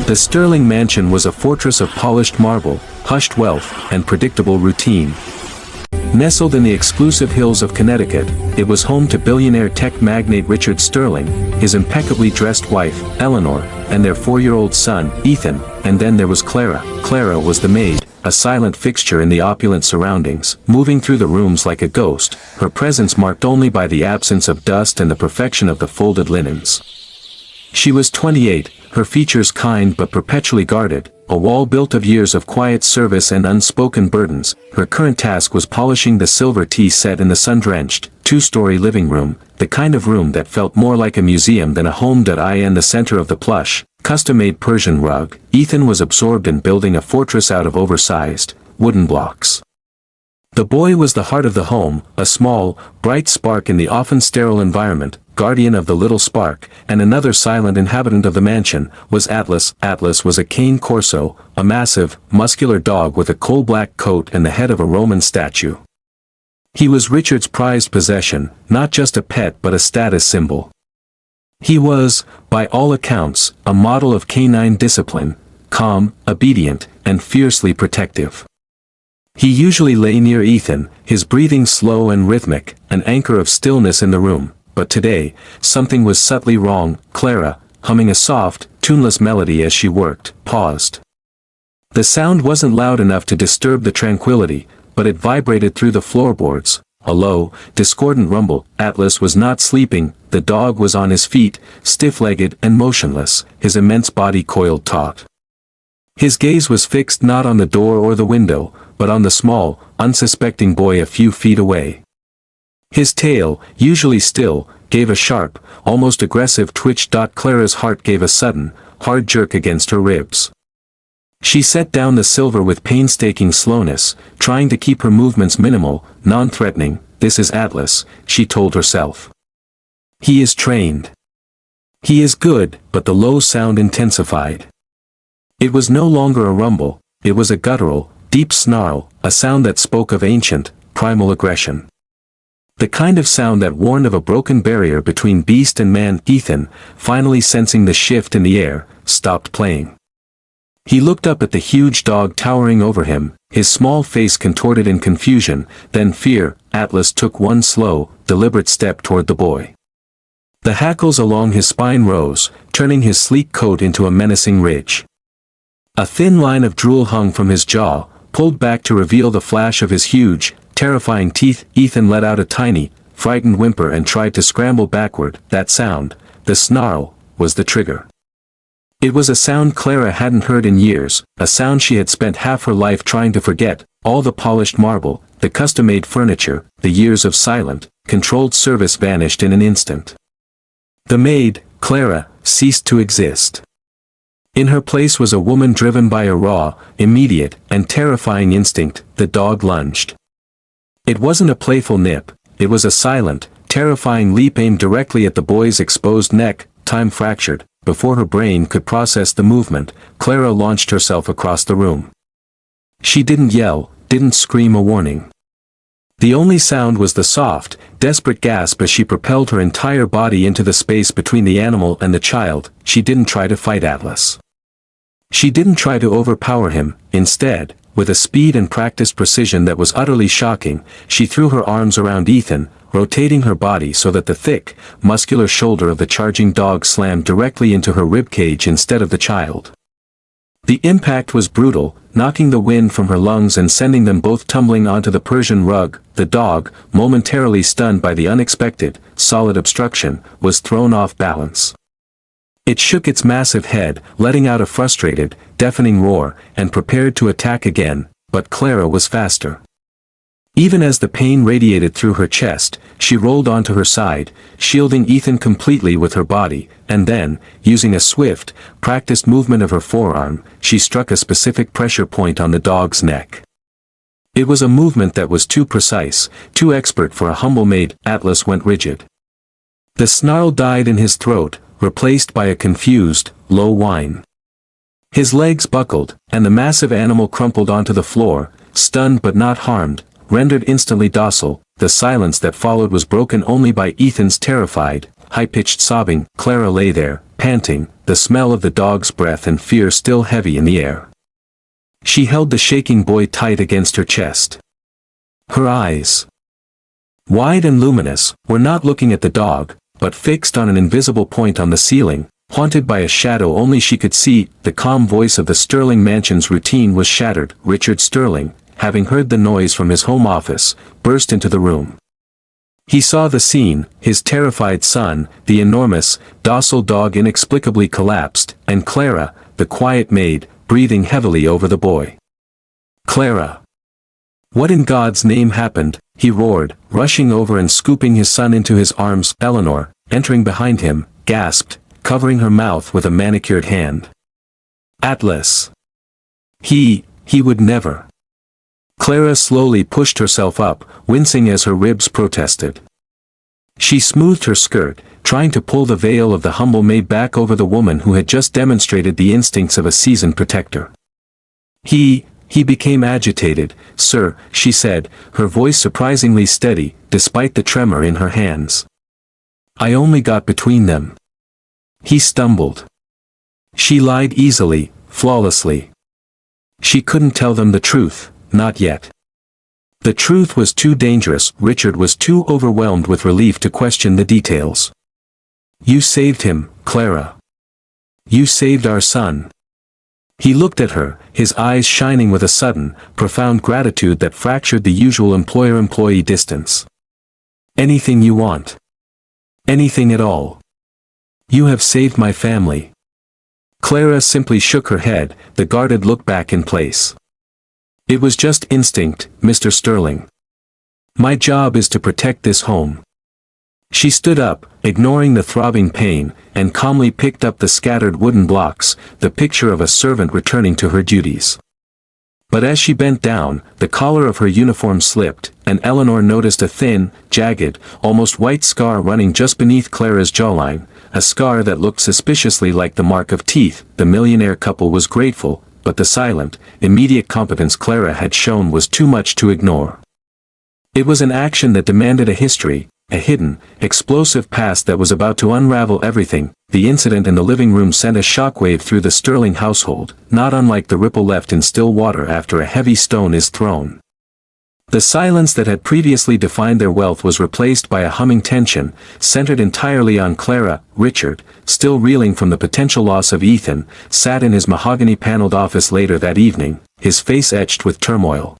The Sterling mansion was a fortress of polished marble, hushed wealth, and predictable routine. Nestled in the exclusive hills of Connecticut, it was home to billionaire tech magnate Richard Sterling, his impeccably dressed wife, Eleanor, and their 4-year-old son, Ethan, and then there was Clara. Clara was the maid, a silent fixture in the opulent surroundings, moving through the rooms like a ghost, her presence marked only by the absence of dust and the perfection of the folded linens. She was 28, her features kind but perpetually guarded, a wall built of years of quiet service and unspoken burdens. Her current task was polishing the silver tea set in the sun-drenched, 2-story living room, the kind of room that felt more like a museum than a home. In the center of the plush, custom-made Persian rug, Ethan was absorbed in building a fortress out of oversized, wooden blocks. The boy was the heart of the home, a small, bright spark in the often sterile environment, guardian of the little spark, and another silent inhabitant of the mansion, was Atlas. Atlas was a cane corso, a massive, muscular dog with a coal-black coat and the head of a Roman statue. He was Richard's prized possession, not just a pet but a status symbol. He was, by all accounts, a model of canine discipline, calm, obedient, and fiercely protective. He usually lay near Ethan, his breathing slow and rhythmic, an anchor of stillness in the room. But today, something was subtly wrong. Clara, humming a soft, tuneless melody as she worked, paused. The sound wasn't loud enough to disturb the tranquility, but it vibrated through the floorboards, a low, discordant rumble. Atlas was not sleeping, the dog was on his feet, stiff-legged and motionless, his immense body coiled taut. His gaze was fixed not on the door or the window, but on the small, unsuspecting boy a few feet away. His tail, usually still, gave a sharp, almost aggressive twitch. Clara's heart gave a sudden, hard jerk against her ribs. She set down the silver with painstaking slowness, trying to keep her movements minimal, non-threatening. This is Atlas, she told herself. He is trained. He is good, but the low sound intensified. It was no longer a rumble, it was a guttural, deep snarl, a sound that spoke of ancient, primal aggression. The kind of sound that warned of a broken barrier between beast and man. Ethan, finally sensing the shift in the air, stopped playing. He looked up at the huge dog towering over him, his small face contorted in confusion, then fear. Atlas took one slow, deliberate step toward the boy. The hackles along his spine rose, turning his sleek coat into a menacing ridge. A thin line of drool hung from his jaw, pulled back to reveal the flash of his huge, terrifying teeth. Ethan let out a tiny, frightened whimper and tried to scramble backward. That sound, the snarl, was the trigger. It was a sound Clara hadn't heard in years, a sound she had spent half her life trying to forget. All the polished marble, the custom-made furniture, the years of silent, controlled service vanished in an instant. The maid, Clara, ceased to exist. In her place was a woman driven by a raw, immediate, and terrifying instinct. The dog lunged. It wasn't a playful nip, it was a silent, terrifying leap aimed directly at the boy's exposed neck. Time fractured. Before her brain could process the movement, Clara launched herself across the room. She didn't yell, didn't scream a warning. The only sound was the soft, desperate gasp as she propelled her entire body into the space between the animal and the child. She didn't try to fight Atlas. She didn't try to overpower him. Instead, with a speed and practiced precision that was utterly shocking, she threw her arms around Ethan, rotating her body so that the thick, muscular shoulder of the charging dog slammed directly into her ribcage instead of the child. The impact was brutal, knocking the wind from her lungs and sending them both tumbling onto the Persian rug. The dog, momentarily stunned by the unexpected, solid obstruction, was thrown off balance. It shook its massive head, letting out a frustrated, deafening roar, and prepared to attack again, but Clara was faster. Even as the pain radiated through her chest, she rolled onto her side, shielding Ethan completely with her body, and then, using a swift, practiced movement of her forearm, she struck a specific pressure point on the dog's neck. It was a movement that was too precise, too expert for a humble maid. Atlas went rigid. The snarl died in his throat, replaced by a confused, low whine. His legs buckled, and the massive animal crumpled onto the floor, stunned but not harmed, rendered instantly docile. The silence that followed was broken only by Ethan's terrified, high-pitched sobbing. Clara lay there, panting, the smell of the dog's breath and fear still heavy in the air. She held the shaking boy tight against her chest. Her eyes, wide and luminous, were not looking at the dog, but fixed on an invisible point on the ceiling, haunted by a shadow only she could see. The calm voice of the Sterling mansion's routine was shattered. Richard Sterling, having heard the noise from his home office, burst into the room. He saw the scene, his terrified son, the enormous, docile dog inexplicably collapsed, and Clara, the quiet maid, breathing heavily over the boy. Clara! What in God's name happened? He roared, rushing over and scooping his son into his arms. Eleanor, entering behind him, gasped, covering her mouth with a manicured hand. Atlas! He would never. Clara slowly pushed herself up, wincing as her ribs protested. She smoothed her skirt, trying to pull the veil of the humble maid back over the woman who had just demonstrated the instincts of a seasoned protector. He became agitated. Sir, she said, her voice surprisingly steady, despite the tremor in her hands. I only got between them. He stumbled. She lied easily, flawlessly. She couldn't tell them the truth. Not yet. The truth was too dangerous. Richard was too overwhelmed with relief to question the details. You saved him, Clara. You saved our son. He looked at her, his eyes shining with a sudden, profound gratitude that fractured the usual employer-employee distance. Anything you want. Anything at all. You have saved my family. Clara simply shook her head, the guarded look back in place. It was just instinct, Mr. Sterling. My job is to protect this home. She stood up, ignoring the throbbing pain, and calmly picked up the scattered wooden blocks, the picture of a servant returning to her duties. But as she bent down, the collar of her uniform slipped, and Eleanor noticed a thin, jagged, almost white scar running just beneath Clara's jawline, a scar that looked suspiciously like the mark of teeth. The millionaire couple was grateful, but the silent, immediate competence Clara had shown was too much to ignore. It was an action that demanded a history, a hidden, explosive past that was about to unravel everything. The incident in the living room sent a shockwave through the Sterling household, not unlike the ripple left in still water after a heavy stone is thrown. The silence that had previously defined their wealth was replaced by a humming tension, centered entirely on Clara. Richard, still reeling from the potential loss of Ethan, sat in his mahogany-paneled office later that evening, his face etched with turmoil.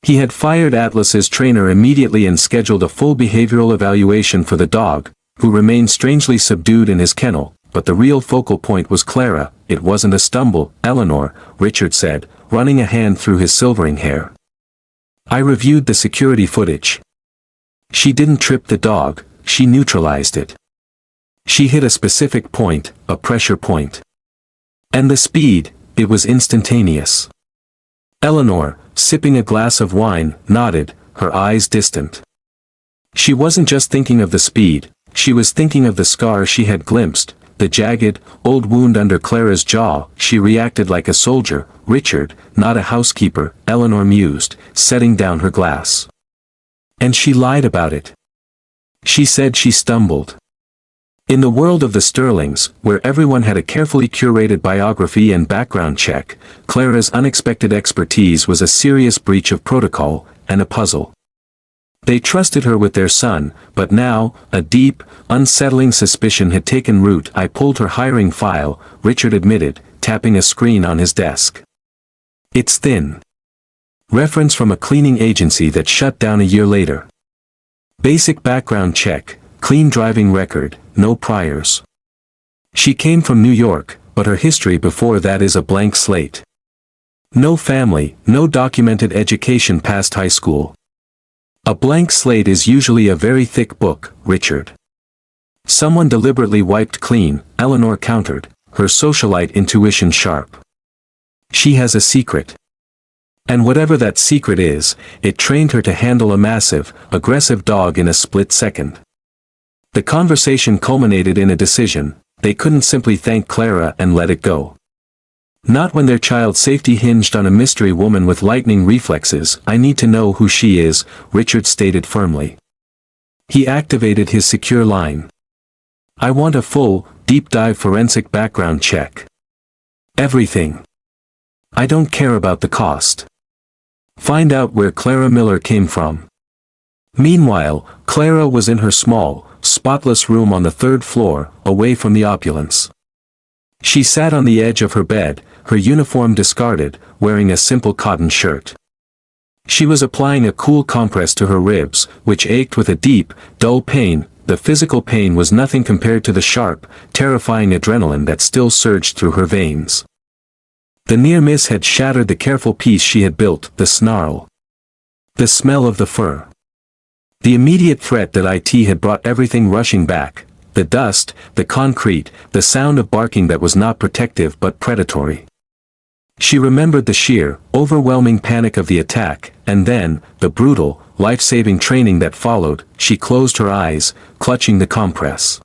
He had fired Atlas's trainer immediately and scheduled a full behavioral evaluation for the dog, who remained strangely subdued in his kennel, but the real focal point was Clara. It wasn't a stumble, Eleanor, Richard said, running a hand through his silvering hair. I reviewed the security footage. She didn't trip the dog, she neutralized it. She hit a specific point, a pressure point. And the speed, it was instantaneous. Eleanor, sipping a glass of wine, nodded, her eyes distant. She wasn't just thinking of the speed, she was thinking of the scar she had glimpsed, the jagged, old wound under Clara's jaw. She reacted like a soldier, Richard, not a housekeeper, Eleanor mused, setting down her glass. And she lied about it. She said she stumbled. In the world of the Sterlings, where everyone had a carefully curated biography and background check, Clara's unexpected expertise was a serious breach of protocol, and a puzzle. They trusted her with their son, but now, a deep, unsettling suspicion had taken root. I pulled her hiring file, Richard admitted, tapping a screen on his desk. It's thin. Reference from a cleaning agency that shut down a year later. Basic background check, clean driving record, no priors. She came from New York, but her history before that is a blank slate. No family, no documented education past high school. A blank slate is usually a very thick book, Richard. Someone deliberately wiped clean, Eleanor countered, her socialite intuition sharp. She has a secret. And whatever that secret is, it trained her to handle a massive, aggressive dog in a split second. The conversation culminated in a decision. They couldn't simply thank Clara and let it go. Not when their child's safety hinged on a mystery woman with lightning reflexes. I need to know who she is, Richard stated firmly. He activated his secure line. I want a full, deep dive forensic background check. Everything. I don't care about the cost. Find out where Clara Miller came from. Meanwhile, Clara was in her small, spotless room on the third floor, away from the opulence. She sat on the edge of her bed, her uniform discarded, wearing a simple cotton shirt. She was applying a cool compress to her ribs, which ached with a deep, dull pain. The physical pain was nothing compared to the sharp, terrifying adrenaline that still surged through her veins. The near miss had shattered the careful peace she had built, the snarl. The smell of the fur. The immediate threat that it had brought everything rushing back, the dust, the concrete, the sound of barking that was not protective but predatory. She remembered the sheer, overwhelming panic of the attack, and then, the brutal, life-saving training that followed. She closed her eyes, clutching the compress.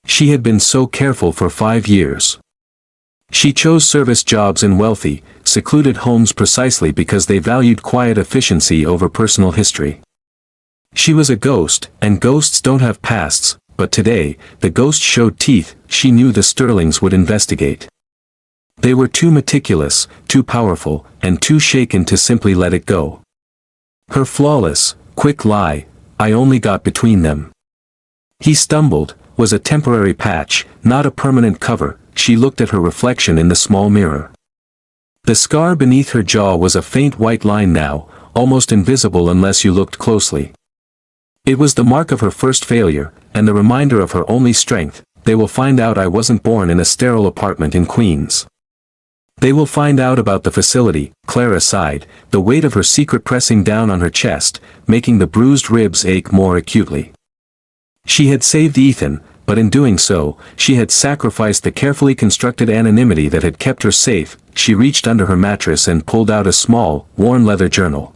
She had been so careful for 5 years. She chose service jobs in wealthy, secluded homes precisely because they valued quiet efficiency over personal history. She was a ghost, and ghosts don't have pasts, but today, the ghost showed teeth. She knew the Sterlings would investigate. They were too meticulous, too powerful, and too shaken to simply let it go. Her flawless, quick lie, "I only got between them." He stumbled, was a temporary patch, not a permanent cover. She looked at her reflection in the small mirror. The scar beneath her jaw was a faint white line now, almost invisible unless you looked closely. It was the mark of her first failure, and the reminder of her only strength. They will find out I wasn't born in a sterile apartment in Queens. They will find out about the facility. Clara sighed, the weight of her secret pressing down on her chest, making the bruised ribs ache more acutely. She had saved Ethan, but in doing so, she had sacrificed the carefully constructed anonymity that had kept her safe. She reached under her mattress and pulled out a small, worn leather journal.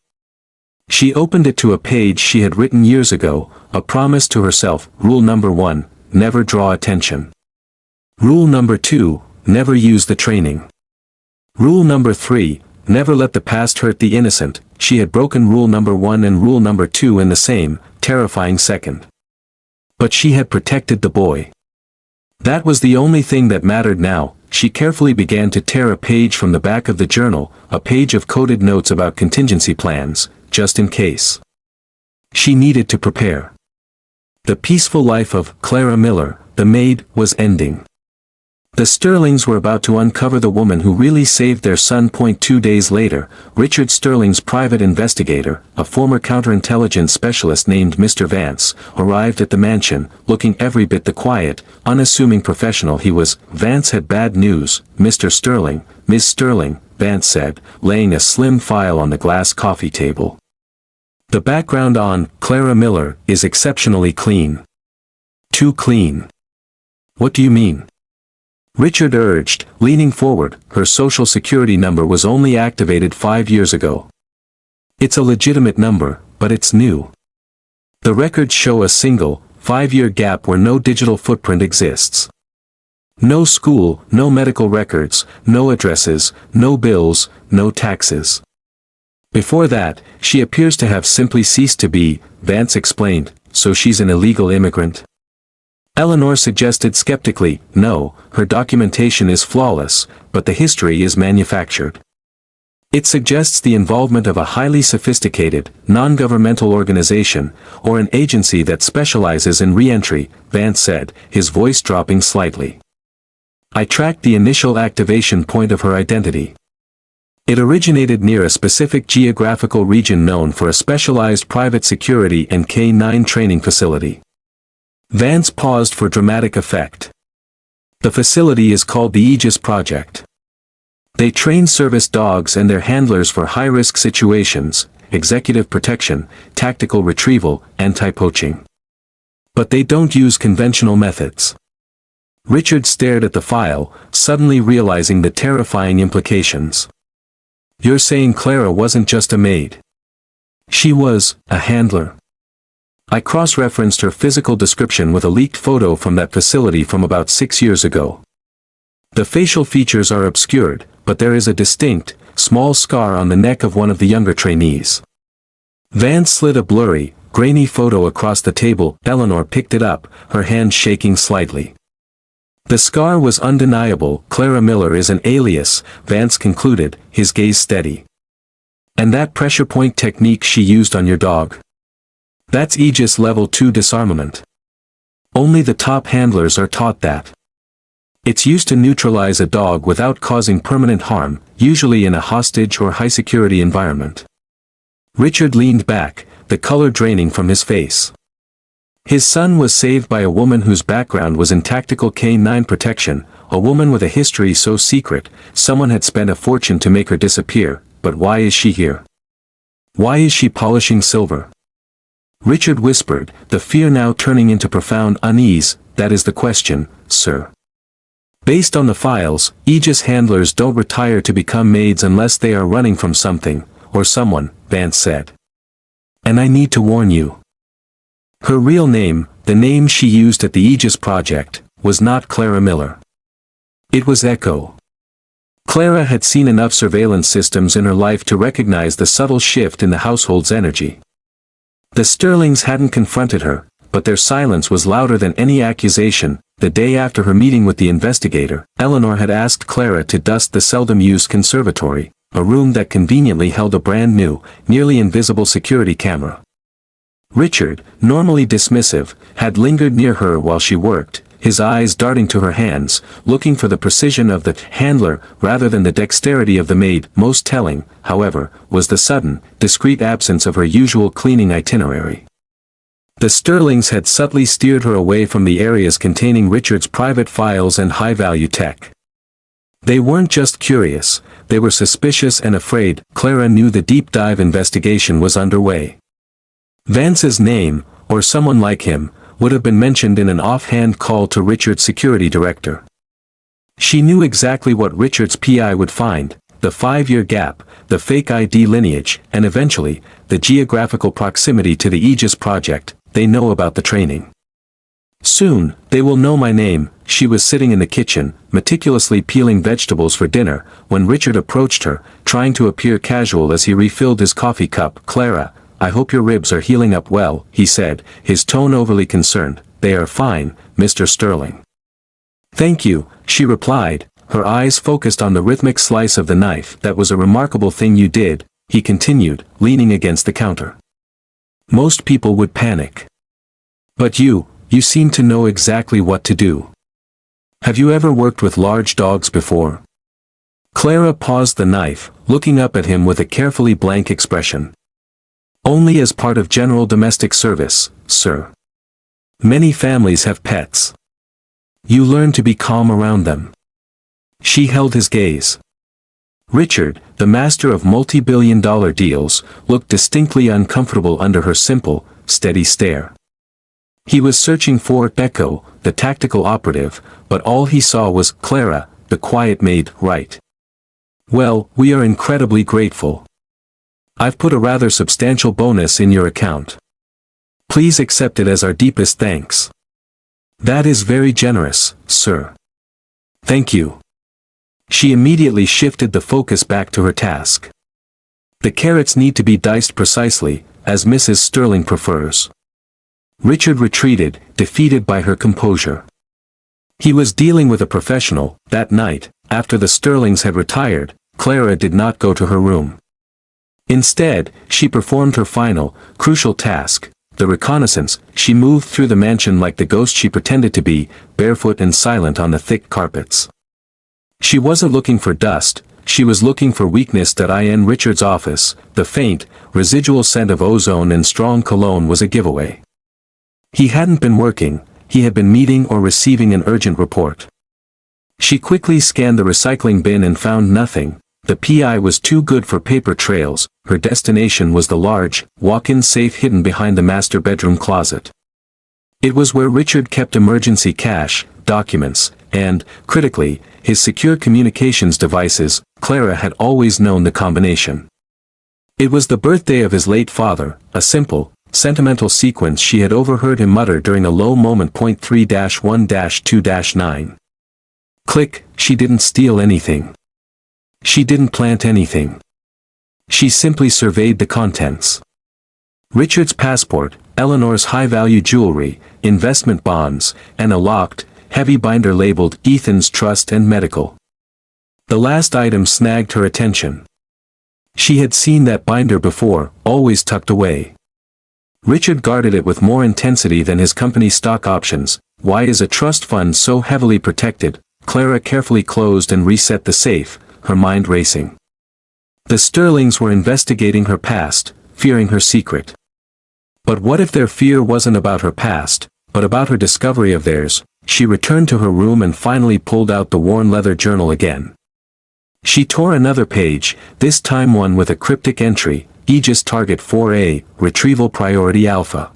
She opened it to a page she had written years ago, a promise to herself. Rule number 1, never draw attention. Rule number 2, never use the training. Rule number 3, never let the past hurt the innocent. She had broken rule number 1 and rule number 2 in the same, terrifying second. But she had protected the boy. That was the only thing that mattered now. She carefully began to tear a page from the back of the journal, a page of coded notes about contingency plans, just in case. She needed to prepare. The peaceful life of Clara Miller, the maid, was ending. The Sterlings were about to uncover the woman who really saved their son. 2 days later, Richard Sterling's private investigator, a former counterintelligence specialist named Mr. Vance, arrived at the mansion, looking every bit the quiet, unassuming professional he was. Vance had bad news. "Mr. Sterling, Miss Sterling," Vance said, laying a slim file on the glass coffee table. "The background on Clara Miller is exceptionally clean." "Too clean." "What do you mean?" Richard urged, leaning forward. "Her social security number was only activated 5 years ago. It's a legitimate number, but it's new. The records show a single, 5-year gap where no digital footprint exists. No school, no medical records, no addresses, no bills, no taxes. Before that, she appears to have simply ceased to be," Vance explained. "So she's an illegal immigrant?" Eleanor suggested skeptically. "No, her documentation is flawless, but the history is manufactured. It suggests the involvement of a highly sophisticated, non-governmental organization, or an agency that specializes in re-entry," Vance said, his voice dropping slightly. "I tracked the initial activation point of her identity. It originated near a specific geographical region known for a specialized private security and K-9 training facility." Vance paused for dramatic effect. "The facility is called the Aegis Project. They train service dogs and their handlers for high-risk situations, executive protection, tactical retrieval, anti-poaching. But they don't use conventional methods." Richard stared at the file, suddenly realizing the terrifying implications. "You're saying Clara wasn't just a maid? She was a handler?" "I cross-referenced her physical description with a leaked photo from that facility from about 6 years ago. The facial features are obscured, but there is a distinct, small scar on the neck of one of the younger trainees." Vance slid a blurry, grainy photo across the table. Eleanor picked it up, her hand shaking slightly. The scar was undeniable. Clara Miller is an alias, Vance concluded, his gaze steady. And that pressure point technique she used on your dog? That's Aegis Level 2 disarmament. Only the top handlers are taught that. It's used to neutralize a dog without causing permanent harm, usually in a hostage or high-security environment. Richard leaned back, the color draining from his face. His son was saved by a woman whose background was in tactical K-9 protection, a woman with a history so secret, someone had spent a fortune to make her disappear, but why is she here? Why is she polishing silver? Richard whispered, the fear now turning into profound unease. That is the question, sir. Based on the files, Aegis handlers don't retire to become maids unless they are running from something, or someone, Vance said. And I need to warn you. Her real name, the name she used at the Aegis project, was not Clara Miller. It was Echo. Clara had seen enough surveillance systems in her life to recognize the subtle shift in the household's energy. The Sterlings hadn't confronted her, but their silence was louder than any accusation. The day after her meeting with the investigator, Eleanor had asked Clara to dust the seldom-used conservatory, a room that conveniently held a brand-new, nearly invisible security camera. Richard, normally dismissive, had lingered near her while she worked, his eyes darting to her hands, looking for the precision of the handler rather than the dexterity of the maid. Most telling, however, was the sudden, discreet absence of her usual cleaning itinerary. The Sterlings had subtly steered her away from the areas containing Richard's private files and high-value tech. They weren't just curious, they were suspicious and afraid. Clara knew the deep-dive investigation was underway. Vance's name, or someone like him, would have been mentioned in an offhand call to Richard's security director. She knew exactly what Richard's PI would find: the 5-year gap, the fake ID lineage, and eventually, the geographical proximity to the Aegis project. They know about the training. Soon, they will know my name. She was sitting in the kitchen, meticulously peeling vegetables for dinner, when Richard approached her, trying to appear casual as he refilled his coffee cup. Clara, I hope your ribs are healing up well, he said, his tone overly concerned. They are fine, Mr. Sterling. Thank you, she replied, her eyes focused on the rhythmic slice of the knife. That was a remarkable thing you did, he continued, leaning against the counter. Most people would panic. But you seem to know exactly what to do. Have you ever worked with large dogs before? Clara paused the knife, looking up at him with a carefully blank expression. Only as part of general domestic service, sir. Many families have pets. You learn to be calm around them. She held his gaze. Richard, the master of multi-billion-dollar deals, looked distinctly uncomfortable under her simple, steady stare. He was searching for Echo, the tactical operative, but all he saw was Clara, the quiet maid. Right. Well, we are incredibly grateful. I've put a rather substantial bonus in your account. Please accept it as our deepest thanks. That is very generous, sir. Thank you. She immediately shifted the focus back to her task. The carrots need to be diced precisely, as Mrs. Sterling prefers. Richard retreated, defeated by her composure. He was dealing with a professional. That night, after the Sterlings had retired, Clara did not go to her room. Instead, she performed her final, crucial task, the reconnaissance. She moved through the mansion like the ghost she pretended to be, barefoot and silent on the thick carpets. She wasn't looking for dust, she was looking for weakness. In Richard's office, the faint, residual scent of ozone and strong cologne was a giveaway. He hadn't been working, he had been meeting or receiving an urgent report. She quickly scanned the recycling bin and found nothing. The PI was too good for paper trails. Her destination was the large, walk-in safe hidden behind the master bedroom closet. It was where Richard kept emergency cash, documents, and, critically, his secure communications devices. Clara had always known the combination. It was the birthday of his late father, a simple, sentimental sequence she had overheard him mutter during a low moment. 3-1-2-9. Click, she didn't steal anything. She didn't plant anything. She simply surveyed the contents. Richard's passport, Eleanor's high-value jewelry, investment bonds, and a locked, heavy binder labeled Ethan's Trust and Medical. The last item snagged her attention. She had seen that binder before, always tucked away. Richard guarded it with more intensity than his company's stock options. Why is a trust fund so heavily protected? Clara carefully closed and reset the safe, her mind racing. The Sterlings were investigating her past, fearing her secret. But what if their fear wasn't about her past, but about her discovery of theirs? She returned to her room and finally pulled out the worn leather journal again. She tore another page, this time one with a cryptic entry, Aegis Target 4A, Retrieval Priority Alpha.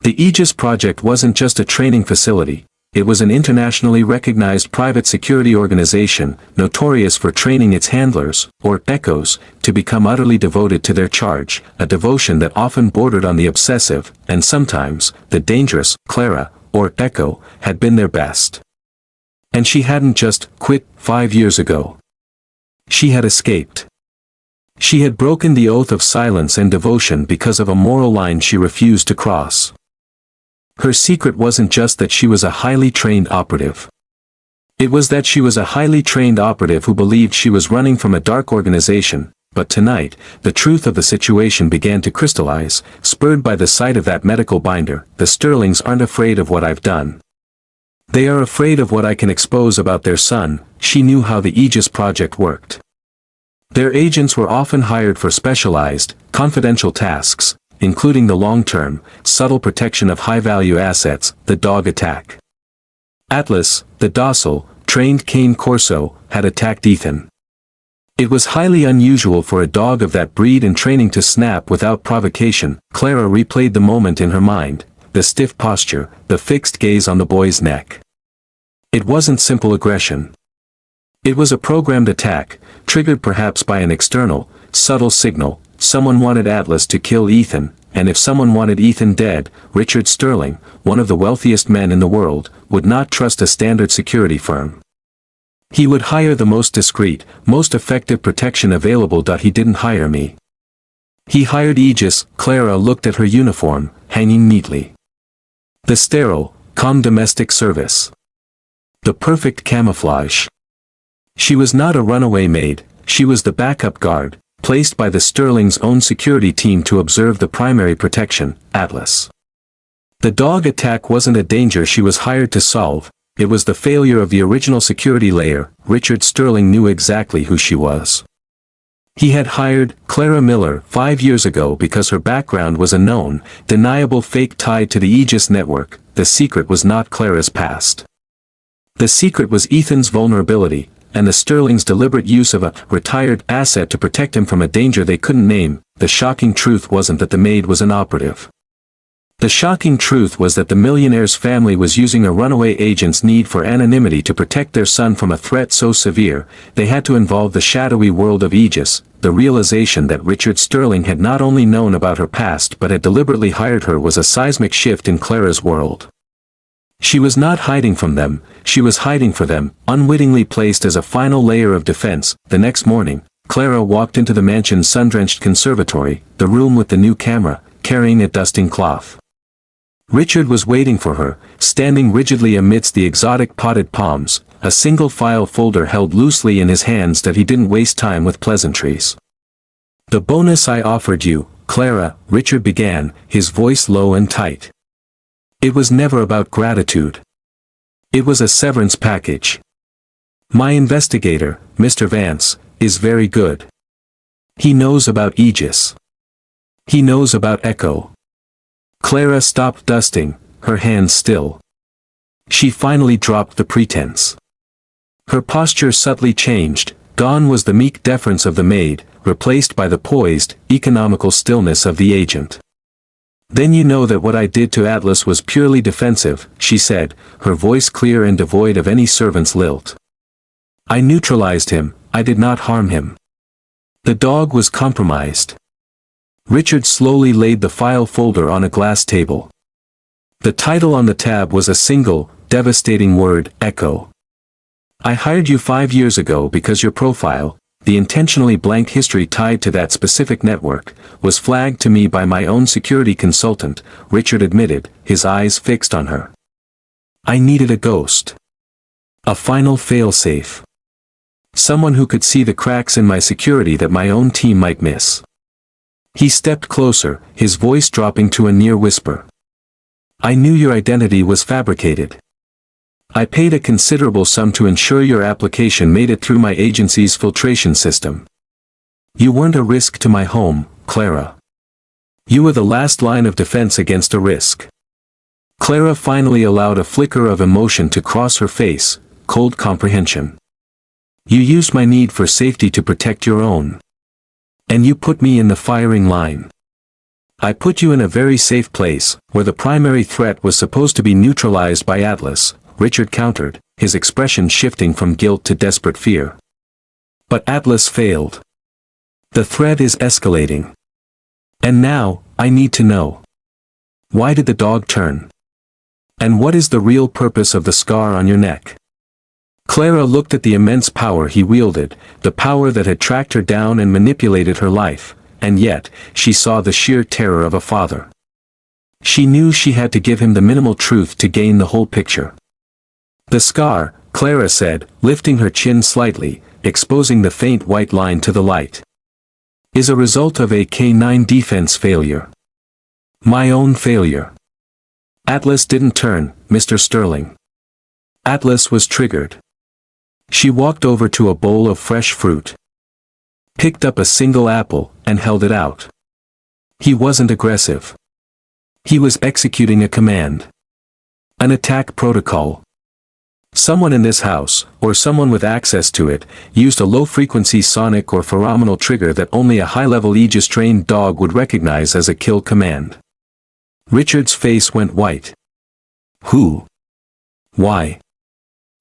The Aegis project wasn't just a training facility, it was an internationally recognized private security organization, notorious for training its handlers, or echoes, to become utterly devoted to their charge, a devotion that often bordered on the obsessive, and sometimes, the dangerous. Clara, or Echo, had been their best. And she hadn't just quit 5 years ago. She had escaped. She had broken the oath of silence and devotion because of a moral line she refused to cross. Her secret wasn't just that she was a highly trained operative. It was that she was a highly trained operative who believed she was running from a dark organization. But tonight, the truth of the situation began to crystallize, spurred by the sight of that medical binder. The Sterlings aren't afraid of what I've done. They are afraid of what I can expose about their son. She knew how the Aegis project worked. Their agents were often hired for specialized, confidential tasks, including the long-term, subtle protection of high-value assets. The dog attack. Atlas, the docile, trained cane corso, had attacked Ethan. It was highly unusual for a dog of that breed and training to snap without provocation. Clara replayed the moment in her mind, the stiff posture, the fixed gaze on the boy's neck. It wasn't simple aggression. It was a programmed attack, triggered perhaps by an external, subtle signal. Someone wanted Atlas to kill Ethan, and if someone wanted Ethan dead, Richard Sterling, one of the wealthiest men in the world, would not trust a standard security firm. He would hire the most discreet, most effective protection available. He didn't hire me. He hired Aegis. Clara looked at her uniform, hanging neatly. The sterile, calm domestic service. The perfect camouflage. She was not a runaway maid, she was the backup guard, placed by the Sterling's own security team to observe the primary protection, Atlas. The dog attack wasn't a danger she was hired to solve, it was the failure of the original security layer. Richard Sterling knew exactly who she was. He had hired Clara Miller 5 years ago because her background was a known, deniable fake tied to the Aegis network. The secret was not Clara's past. The secret was Ethan's vulnerability, and the Sterling's deliberate use of a retired asset to protect him from a danger they couldn't name. The shocking truth wasn't that the maid was an operative. The shocking truth was that the Millionaire's family was using a runaway agent's need for anonymity to protect their son from a threat so severe, they had to involve the shadowy world of Aegis. The realization that Richard Sterling had not only known about her past but had deliberately hired her was a seismic shift in Clara's world. She was not hiding from them, she was hiding for them, unwittingly placed as a final layer of defense. The next morning, Clara walked into the mansion's sun-drenched conservatory, the room with the new camera, carrying a dusting cloth. Richard was waiting for her, standing rigidly amidst the exotic potted palms, a single file folder held loosely in his hands. He didn't waste time with pleasantries. "The bonus I offered you, Clara," Richard began, his voice low and tight. It was never about gratitude. It was a severance package. "My investigator, Mr. Vance, is very good. He knows about Aegis. He knows about Echo." Clara stopped dusting, her hands still. She finally dropped the pretense. Her posture subtly changed. Gone was the meek deference of the maid, replaced by the poised, economical stillness of the agent. "Then you know that what I did to Atlas was purely defensive," she said, her voice clear and devoid of any servant's lilt. "I neutralized him, I did not harm him. The dog was compromised." Richard slowly laid the file folder on a glass table. The title on the tab was a single, devastating word, Echo. "I hired you 5 years ago because your profile, the intentionally blank history tied to that specific network, was flagged to me by my own security consultant," Richard admitted, his eyes fixed on her. I needed a ghost. A final failsafe. Someone who could see the cracks in my security that my own team might miss. He stepped closer, his voice dropping to a near whisper. I knew your identity was fabricated. I paid a considerable sum to ensure your application made it through my agency's filtration system. You weren't a risk to my home, Clara. You were the last line of defense against a risk. Clara finally allowed a flicker of emotion to cross her face, cold comprehension. You used my need for safety to protect your own. And you put me in the firing line. I put you in a very safe place, where the primary threat was supposed to be neutralized by Atlas, Richard countered, his expression shifting from guilt to desperate fear. But Atlas failed. The threat is escalating. And now, I need to know. Why did the dog turn? And what is the real purpose of the scar on your neck? Clara looked at the immense power he wielded, the power that had tracked her down and manipulated her life, and yet, she saw the sheer terror of a father. She knew she had to give him the minimal truth to gain the whole picture. The scar, Clara said, lifting her chin slightly, exposing the faint white line to the light, is a result of a K9 defense failure. My own failure. Atlas didn't turn, Mr. Sterling. Atlas was triggered. She walked over to a bowl of fresh fruit. Picked up a single apple, and held it out. He wasn't aggressive. He was executing a command. An attack protocol. Someone in this house, or someone with access to it, used a low-frequency sonic or pheromonal trigger that only a high-level Aegis-trained dog would recognize as a kill command. Richard's face went white. Who? Why?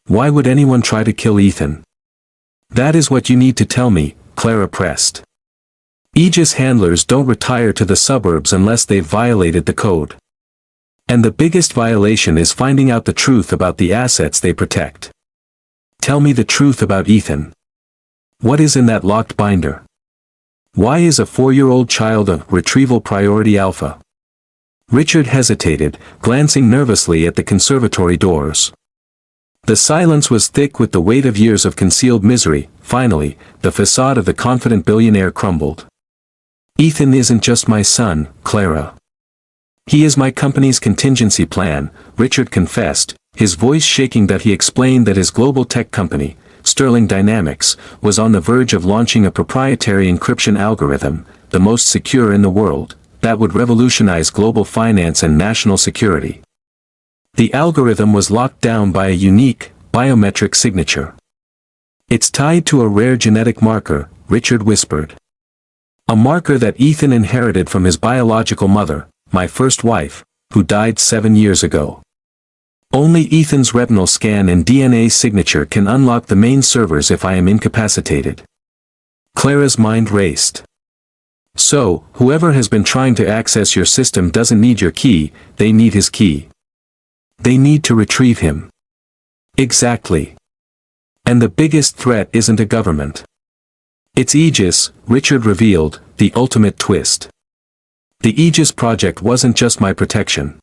Why would anyone try to kill Ethan? That is what you need to tell me, Clara pressed. Aegis handlers don't retire to the suburbs unless they've violated the code. And the biggest violation is finding out the truth about the assets they protect. Tell me the truth about Ethan. What is in that locked binder? Why is a 4-year-old child a retrieval priority alpha? Richard hesitated, glancing nervously at the conservatory doors. The silence was thick with the weight of years of concealed misery. Finally, the facade of the confident billionaire crumbled. Ethan isn't just my son, Clara. He is my company's contingency plan, Richard confessed, his voice shaking that he explained that his global tech company, Sterling Dynamics, was on the verge of launching a proprietary encryption algorithm, the most secure in the world, that would revolutionize global finance and national security. The algorithm was locked down by a unique, biometric signature. It's tied to a rare genetic marker, Richard whispered. A marker that Ethan inherited from his biological mother, my first wife, who died 7 years ago. Only Ethan's retinal scan and DNA signature can unlock the main servers if I am incapacitated. Clara's mind raced. So, whoever has been trying to access your system doesn't need your key, they need his key. They need to retrieve him. Exactly. And the biggest threat isn't a government. It's Aegis, Richard revealed, the ultimate twist. The Aegis project wasn't just my protection.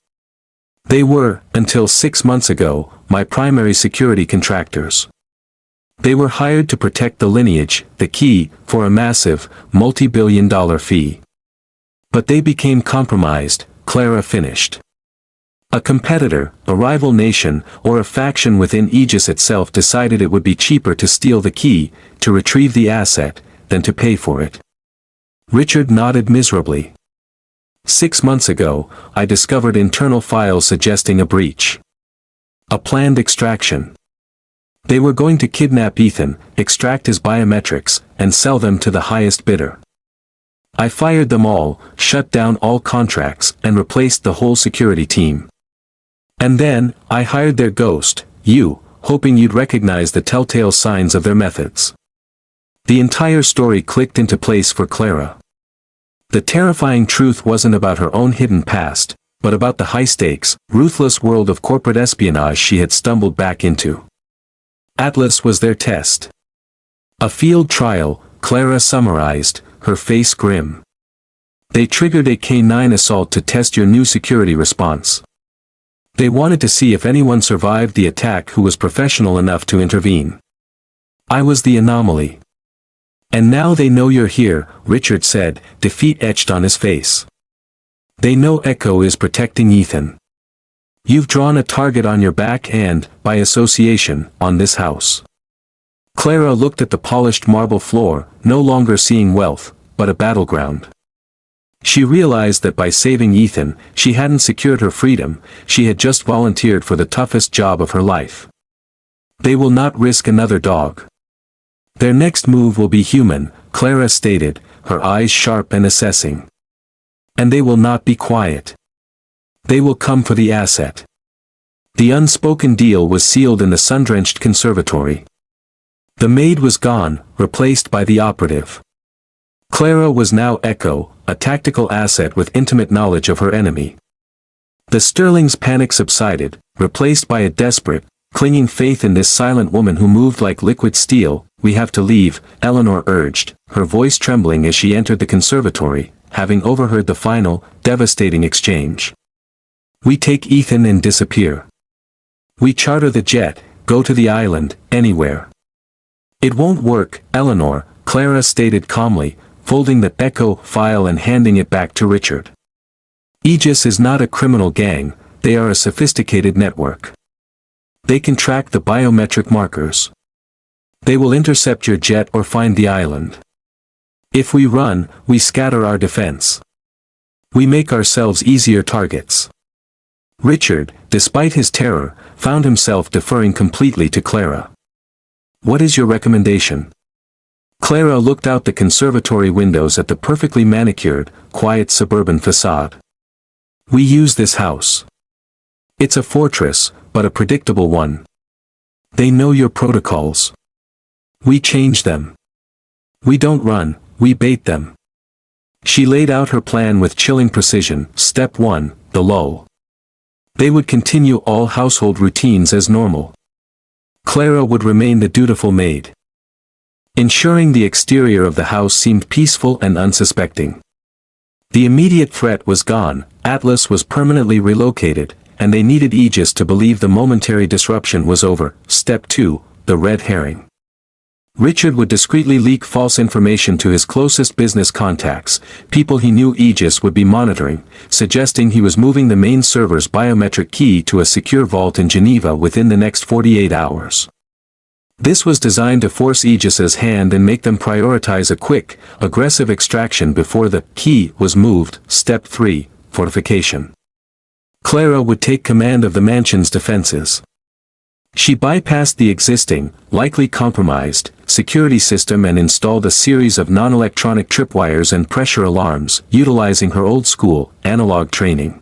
They were, until 6 months ago, my primary security contractors. They were hired to protect the lineage, the key, for a massive, multi-billion-dollar fee. But they became compromised, Clara finished. A competitor, a rival nation, or a faction within Aegis itself decided it would be cheaper to steal the key, to retrieve the asset, than to pay for it. Richard nodded miserably. 6 months ago, I discovered internal files suggesting a breach. A planned extraction. They were going to kidnap Ethan, extract his biometrics, and sell them to the highest bidder. I fired them all, shut down all contracts, and replaced the whole security team. And then, I hired their ghost, you, hoping you'd recognize the telltale signs of their methods. The entire story clicked into place for Clara. The terrifying truth wasn't about her own hidden past, but about the high-stakes, ruthless world of corporate espionage she had stumbled back into. Atlas was their test. A field trial, Clara summarized, her face grim. They triggered a K9 assault to test your new security response. They wanted to see if anyone survived the attack who was professional enough to intervene. I was the anomaly. And now they know you're here, Richard said, defeat etched on his face. They know Echo is protecting Ethan. You've drawn a target on your back and, by association, on this house. Clara looked at the polished marble floor, no longer seeing wealth, but a battleground. She realized that by saving Ethan, she hadn't secured her freedom, she had just volunteered for the toughest job of her life. They will not risk another dog. Their next move will be human, Clara stated, her eyes sharp and assessing. And they will not be quiet. They will come for the asset. The unspoken deal was sealed in the sun-drenched conservatory. The maid was gone, replaced by the operative. Clara was now Echo, a tactical asset with intimate knowledge of her enemy. The Sterling's panic subsided, replaced by a desperate, clinging faith in this silent woman who moved like liquid steel. We have to leave, Eleanor urged, her voice trembling as she entered the conservatory, having overheard the final, devastating exchange. We take Ethan and disappear. We charter the jet, go to the island, anywhere. It won't work, Eleanor, Clara stated calmly, folding the Echo file and handing it back to Richard. Aegis is not a criminal gang, they are a sophisticated network. They can track the biometric markers. They will intercept your jet or find the island. If we run, we scatter our defense. We make ourselves easier targets. Richard, despite his terror, found himself deferring completely to Clara. What is your recommendation? Clara looked out the conservatory windows at the perfectly manicured, quiet suburban facade. We use this house. It's a fortress, but a predictable one. They know your protocols. We change them. We don't run, we bait them. She laid out her plan with chilling precision. Step 1, the lull. They would continue all household routines as normal. Clara would remain the dutiful maid. Ensuring the exterior of the house seemed peaceful and unsuspecting. The immediate threat was gone, Atlas was permanently relocated, and they needed Aegis to believe the momentary disruption was over. Step 2, the red herring. Richard would discreetly leak false information to his closest business contacts, people he knew Aegis would be monitoring, suggesting he was moving the main server's biometric key to a secure vault in Geneva within the next 48 hours. This was designed to force Aegis's hand and make them prioritize a quick, aggressive extraction before the key was moved. Step 3, fortification. Clara would take command of the mansion's defenses. She bypassed the existing, likely compromised, security system and installed a series of non-electronic tripwires and pressure alarms, utilizing her old-school, analog training.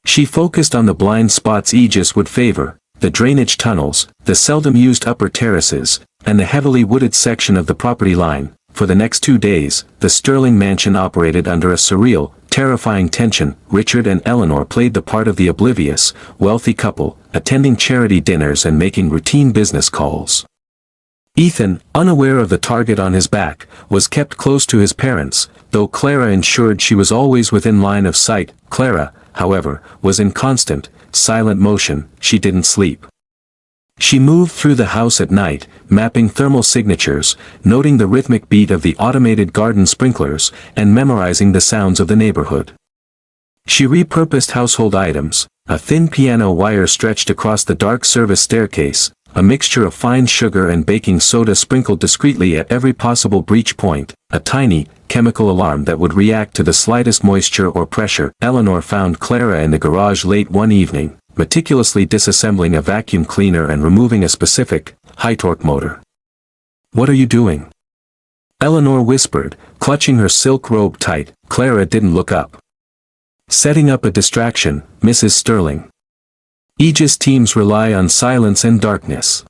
She focused on the blind spots Aegis would favor, the drainage tunnels, the seldom-used upper terraces, and the heavily wooded section of the property line. For the next 2 days, the Sterling mansion operated under a surreal, terrifying tension. Richard and Eleanor played the part of the oblivious, wealthy couple, attending charity dinners and making routine business calls. Ethan, unaware of the target on his back, was kept close to his parents, though Clara ensured she was always within line of sight. Clara, however, was in constant, silent motion. She didn't sleep. She moved through the house at night, mapping thermal signatures, noting the rhythmic beat of the automated garden sprinklers, and memorizing the sounds of the neighborhood. She repurposed household items, a thin piano wire stretched across the dark service staircase, a mixture of fine sugar and baking soda sprinkled discreetly at every possible breach point, a tiny, chemical alarm that would react to the slightest moisture or pressure. Eleanor found Clara in the garage late one evening, meticulously disassembling a vacuum cleaner and removing a specific, high-torque motor. "What are you doing?" Eleanor whispered, clutching her silk robe tight. Clara didn't look up. "Setting up a distraction, Mrs. Sterling. Aegis teams rely on silence and darkness.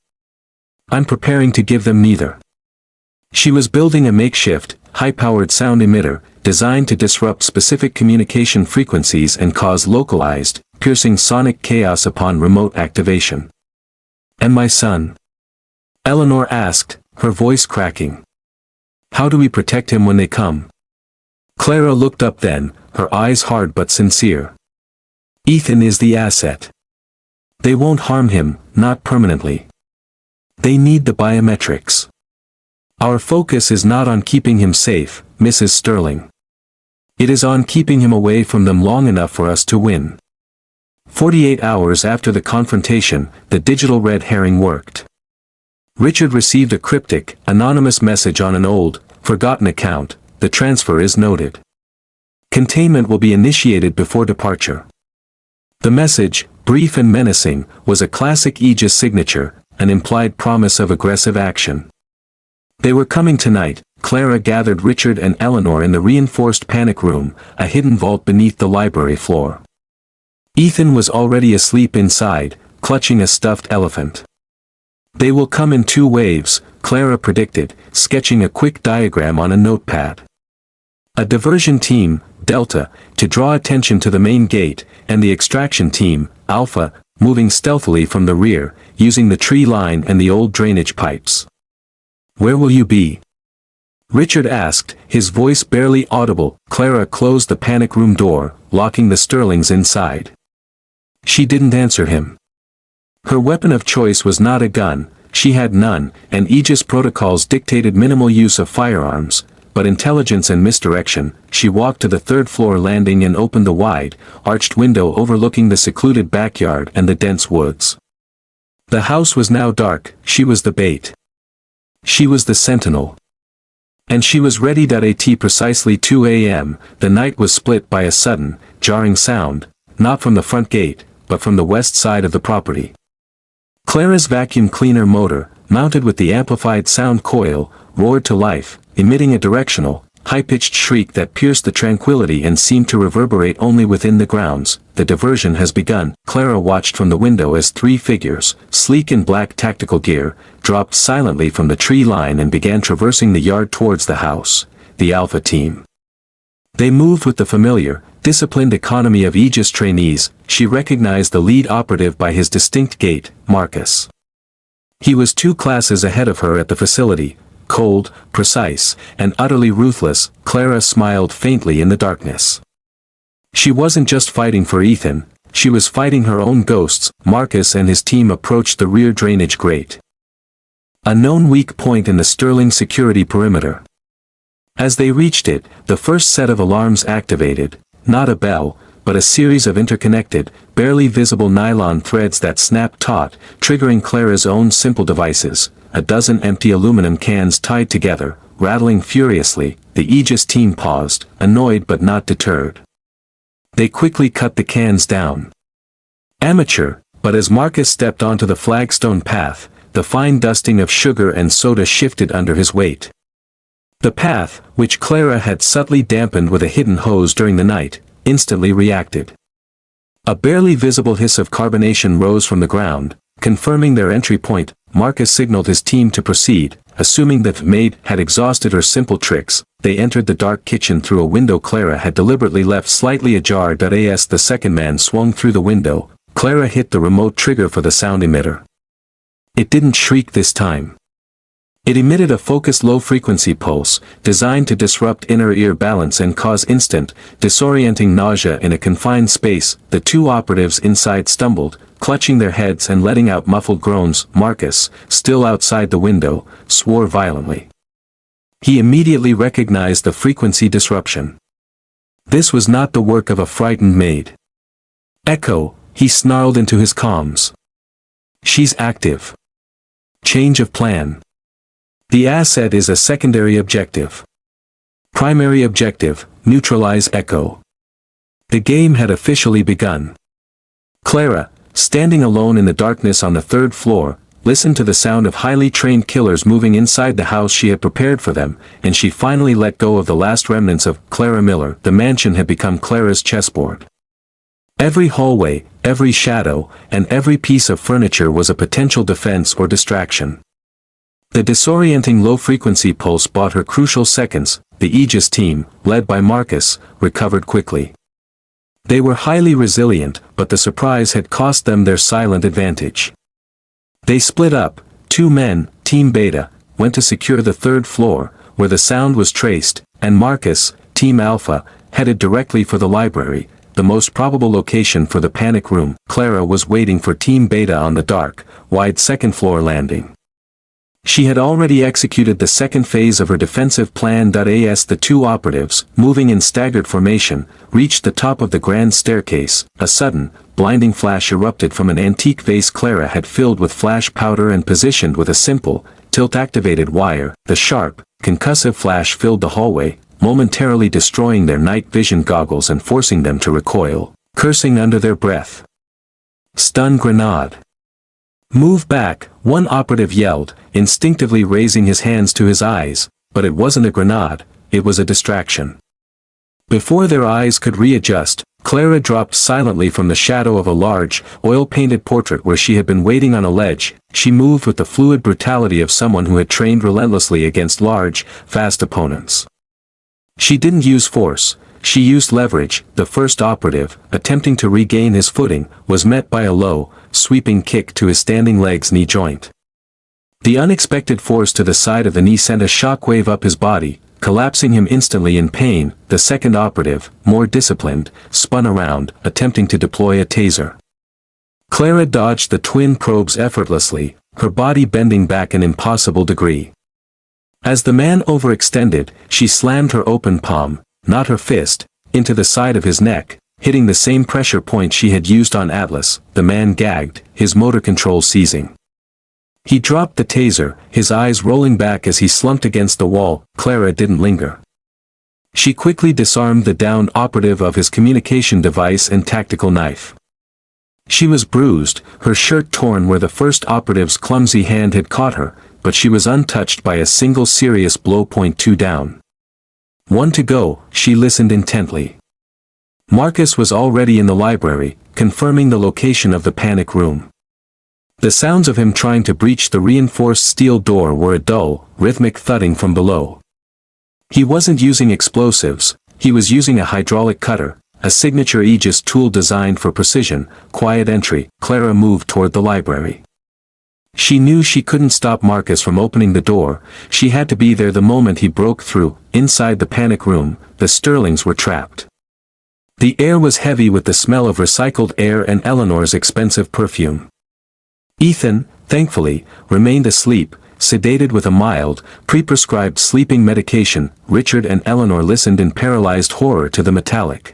I'm preparing to give them neither." She was building a makeshift, high-powered sound emitter, designed to disrupt specific communication frequencies and cause localized, piercing sonic chaos upon remote activation. "And my son?" Eleanor asked, her voice cracking. "How do we protect him when they come?" Clara looked up then, her eyes hard but sincere. "Ethan is the asset. They won't harm him, not permanently. They need the biometrics. Our focus is not on keeping him safe, Mrs. Sterling. It is on keeping him away from them long enough for us to win. 48 hours after the confrontation, the digital red herring worked. Richard received a cryptic, anonymous message on an old, forgotten account. The transfer is noted. Containment will be initiated before departure. The message, brief and menacing, was a classic Aegis signature, an implied promise of aggressive action. They were coming tonight. Clara gathered Richard and Eleanor in the reinforced panic room, a hidden vault beneath the library floor. Ethan was already asleep inside, clutching a stuffed elephant. They will come in 2 waves, Clara predicted, sketching a quick diagram on a notepad. A diversion team, Delta, to draw attention to the main gate, and the extraction team, Alpha, moving stealthily from the rear, using the tree line and the old drainage pipes. Where will you be? Richard asked, his voice barely audible. Clara closed the panic room door, locking the Sterlings inside. She didn't answer him. Her weapon of choice was not a gun, she had none, and Aegis protocols dictated minimal use of firearms, but intelligence and misdirection. She walked to the 3rd floor landing and opened the wide, arched window overlooking the secluded backyard and the dense woods. The house was now dark, she was the bait. She was the sentinel. And she was ready. At precisely 2 a.m., the night was split by a sudden, jarring sound, not from the front gate, but from the west side of the property. Clara's vacuum cleaner motor, mounted with the amplified sound coil, roared to life, emitting a directional, high-pitched shriek that pierced the tranquility and seemed to reverberate only within the grounds. The diversion has begun. Clara watched from the window as 3 figures, sleek in black tactical gear, dropped silently from the tree line and began traversing the yard towards the house, the Alpha team. They moved with the familiar, disciplined economy of Aegis trainees. She recognized the lead operative by his distinct gait, Marcus. He was 2 classes ahead of her at the facility, cold, precise, and utterly ruthless. Clara smiled faintly in the darkness. She wasn't just fighting for Ethan, she was fighting her own ghosts. Marcus and his team approached the rear drainage grate, a known weak point in the Sterling security perimeter. As they reached it, the first set of alarms activated, not a bell, but a series of interconnected, barely visible nylon threads that snapped taut, triggering Clara's own simple devices, a dozen empty aluminum cans tied together, rattling furiously. The Aegis team paused, annoyed but not deterred. They quickly cut the cans down. Amateur, but as Marcus stepped onto the flagstone path, the fine dusting of sugar and soda shifted under his weight. The path, which Clara had subtly dampened with a hidden hose during the night, instantly reacted. A barely visible hiss of carbonation rose from the ground, confirming their entry point. Marcus signaled his team to proceed, assuming that Maid had exhausted her simple tricks. They entered the dark kitchen through a window Clara had deliberately left slightly ajar. As the second man swung through the window, Clara hit the remote trigger for the sound emitter. It didn't shriek this time. It emitted a focused low-frequency pulse, designed to disrupt inner ear balance and cause instant, disorienting nausea in a confined space. The 2 operatives inside stumbled, clutching their heads and letting out muffled groans. Marcus, still outside the window, swore violently. He immediately recognized the frequency disruption. This was not the work of a frightened maid. Echo, he snarled into his comms. She's active. Change of plan. The asset is a secondary objective. Primary objective, neutralize Echo. The game had officially begun. Clara, standing alone in the darkness on the 3rd floor, listened to the sound of highly trained killers moving inside the house she had prepared for them, and she finally let go of the last remnants of Clara Miller. The mansion had become Clara's chessboard. Every hallway, every shadow, and every piece of furniture was a potential defense or distraction. The disorienting low-frequency pulse bought her crucial seconds. The Aegis team, led by Marcus, recovered quickly. They were highly resilient, but the surprise had cost them their silent advantage. They split up. 2 men, Team Beta, went to secure the 3rd floor, where the sound was traced, and Marcus, Team Alpha, headed directly for the library, the most probable location for the panic room. Clara was waiting for Team Beta on the dark, wide second-floor landing. She had already executed the second phase of her defensive plan. As the two operatives, moving in staggered formation, reached the top of the grand staircase, a sudden, blinding flash erupted from an antique vase Clara had filled with flash powder and positioned with a simple, tilt-activated wire. The sharp, concussive flash filled the hallway, momentarily destroying their night vision goggles and forcing them to recoil, cursing under their breath. Stun grenade. Move back, one operative yelled, instinctively raising his hands to his eyes, but it wasn't a grenade, it was a distraction. Before their eyes could readjust, Clara dropped silently from the shadow of a large, oil-painted portrait where she had been waiting on a ledge. She moved with the fluid brutality of someone who had trained relentlessly against large, fast opponents. She didn't use force, she used leverage. The first operative, attempting to regain his footing, was met by a low, sweeping kick to his standing leg's knee joint. The unexpected force to the side of the knee sent a shockwave up his body, collapsing him instantly in pain. The second operative, more disciplined, spun around, attempting to deploy a taser. Clara dodged the twin probes effortlessly, her body bending back an impossible degree. As the man overextended, she slammed her open palm, not her fist, into the side of his neck, hitting the same pressure point she had used on Atlas. The man gagged, his motor control seizing. He dropped the taser, his eyes rolling back as he slumped against the wall. Clara didn't linger. She quickly disarmed the downed operative of his communication device and tactical knife. She was bruised, her shirt torn where the first operative's clumsy hand had caught her, but she was untouched by a single serious blow. 2 down. 1 to go. She listened intently. Marcus was already in the library, confirming the location of the panic room. The sounds of him trying to breach the reinforced steel door were a dull, rhythmic thudding from below. He wasn't using explosives, he was using a hydraulic cutter, a signature Aegis tool designed for precision. Quiet entry. Clara moved toward the library. She knew she couldn't stop Marcus from opening the door, she had to be there the moment he broke through. Inside the panic room, the Sterlings were trapped. The air was heavy with the smell of recycled air and Eleanor's expensive perfume. Ethan, thankfully, remained asleep, sedated with a mild, pre-prescribed sleeping medication. Richard and Eleanor listened in paralyzed horror to the metallic,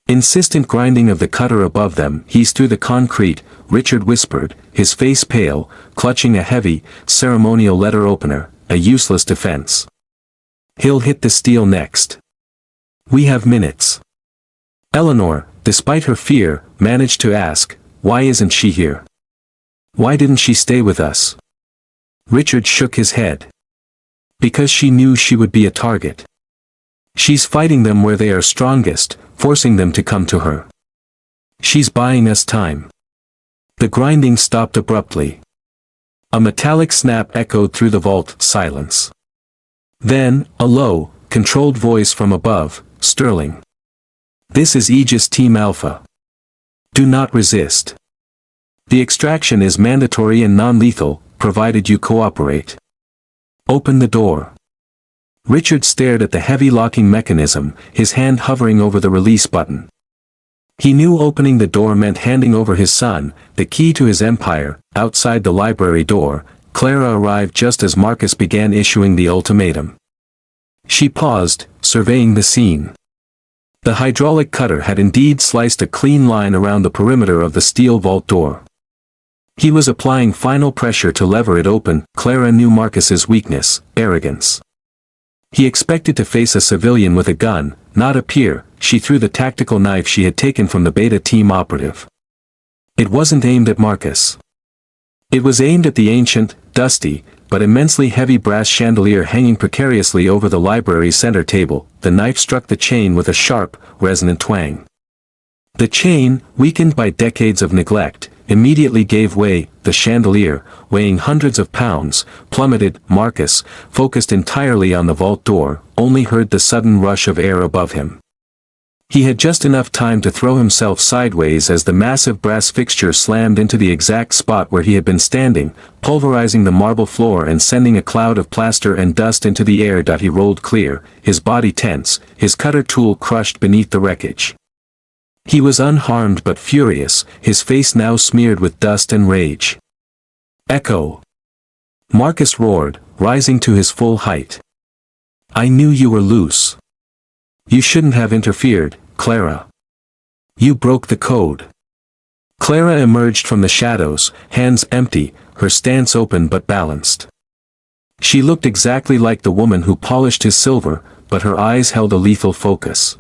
insistent grinding of the cutter above them. "He's through the concrete," Richard whispered, his face pale, clutching a heavy, ceremonial letter opener, a useless defense. "He'll hit the steel next. We have minutes." Eleanor, despite her fear, managed to ask, "Why isn't she here? Why didn't she stay with us?" Richard shook his head. "Because she knew she would be a target. She's fighting them where they are strongest, forcing them to come to her. She's buying us time." The grinding stopped abruptly. A metallic snap echoed through the vault. Silence. Then, a low, controlled voice from above, "Sterling. This is Aegis Team Alpha. Do not resist. The extraction is mandatory and non-lethal, provided you cooperate. Open the door." Richard stared at the heavy locking mechanism, his hand hovering over the release button. He knew opening the door meant handing over his son, the key to his empire. Outside the library door, Clara arrived just as Marcus began issuing the ultimatum. She paused, surveying the scene. The hydraulic cutter had indeed sliced a clean line around the perimeter of the steel vault door. He was applying final pressure to lever it open. Clara knew Marcus's weakness, arrogance. He expected to face a civilian with a gun, not a peer. She threw the tactical knife she had taken from the Beta team operative. It wasn't aimed at Marcus. It was aimed at the ancient, dusty, but immensely heavy brass chandelier hanging precariously over the library's center table. The knife struck the chain with a sharp, resonant twang. The chain, weakened by decades of neglect, immediately gave way. The chandelier, weighing hundreds of pounds, plummeted. Marcus, focused entirely on the vault door, only heard the sudden rush of air above him. He had just enough time to throw himself sideways as the massive brass fixture slammed into the exact spot where he had been standing, pulverizing the marble floor and sending a cloud of plaster and dust into the air. He rolled clear, his body tense, his cutter tool crushed beneath the wreckage. He was unharmed but furious, his face now smeared with dust and rage. Echo! Marcus roared, rising to his full height. I knew you were loose. You shouldn't have interfered, Clara. You broke the code. Clara emerged from the shadows, hands empty, her stance open but balanced. She looked exactly like the woman who polished his silver, but her eyes held a lethal focus.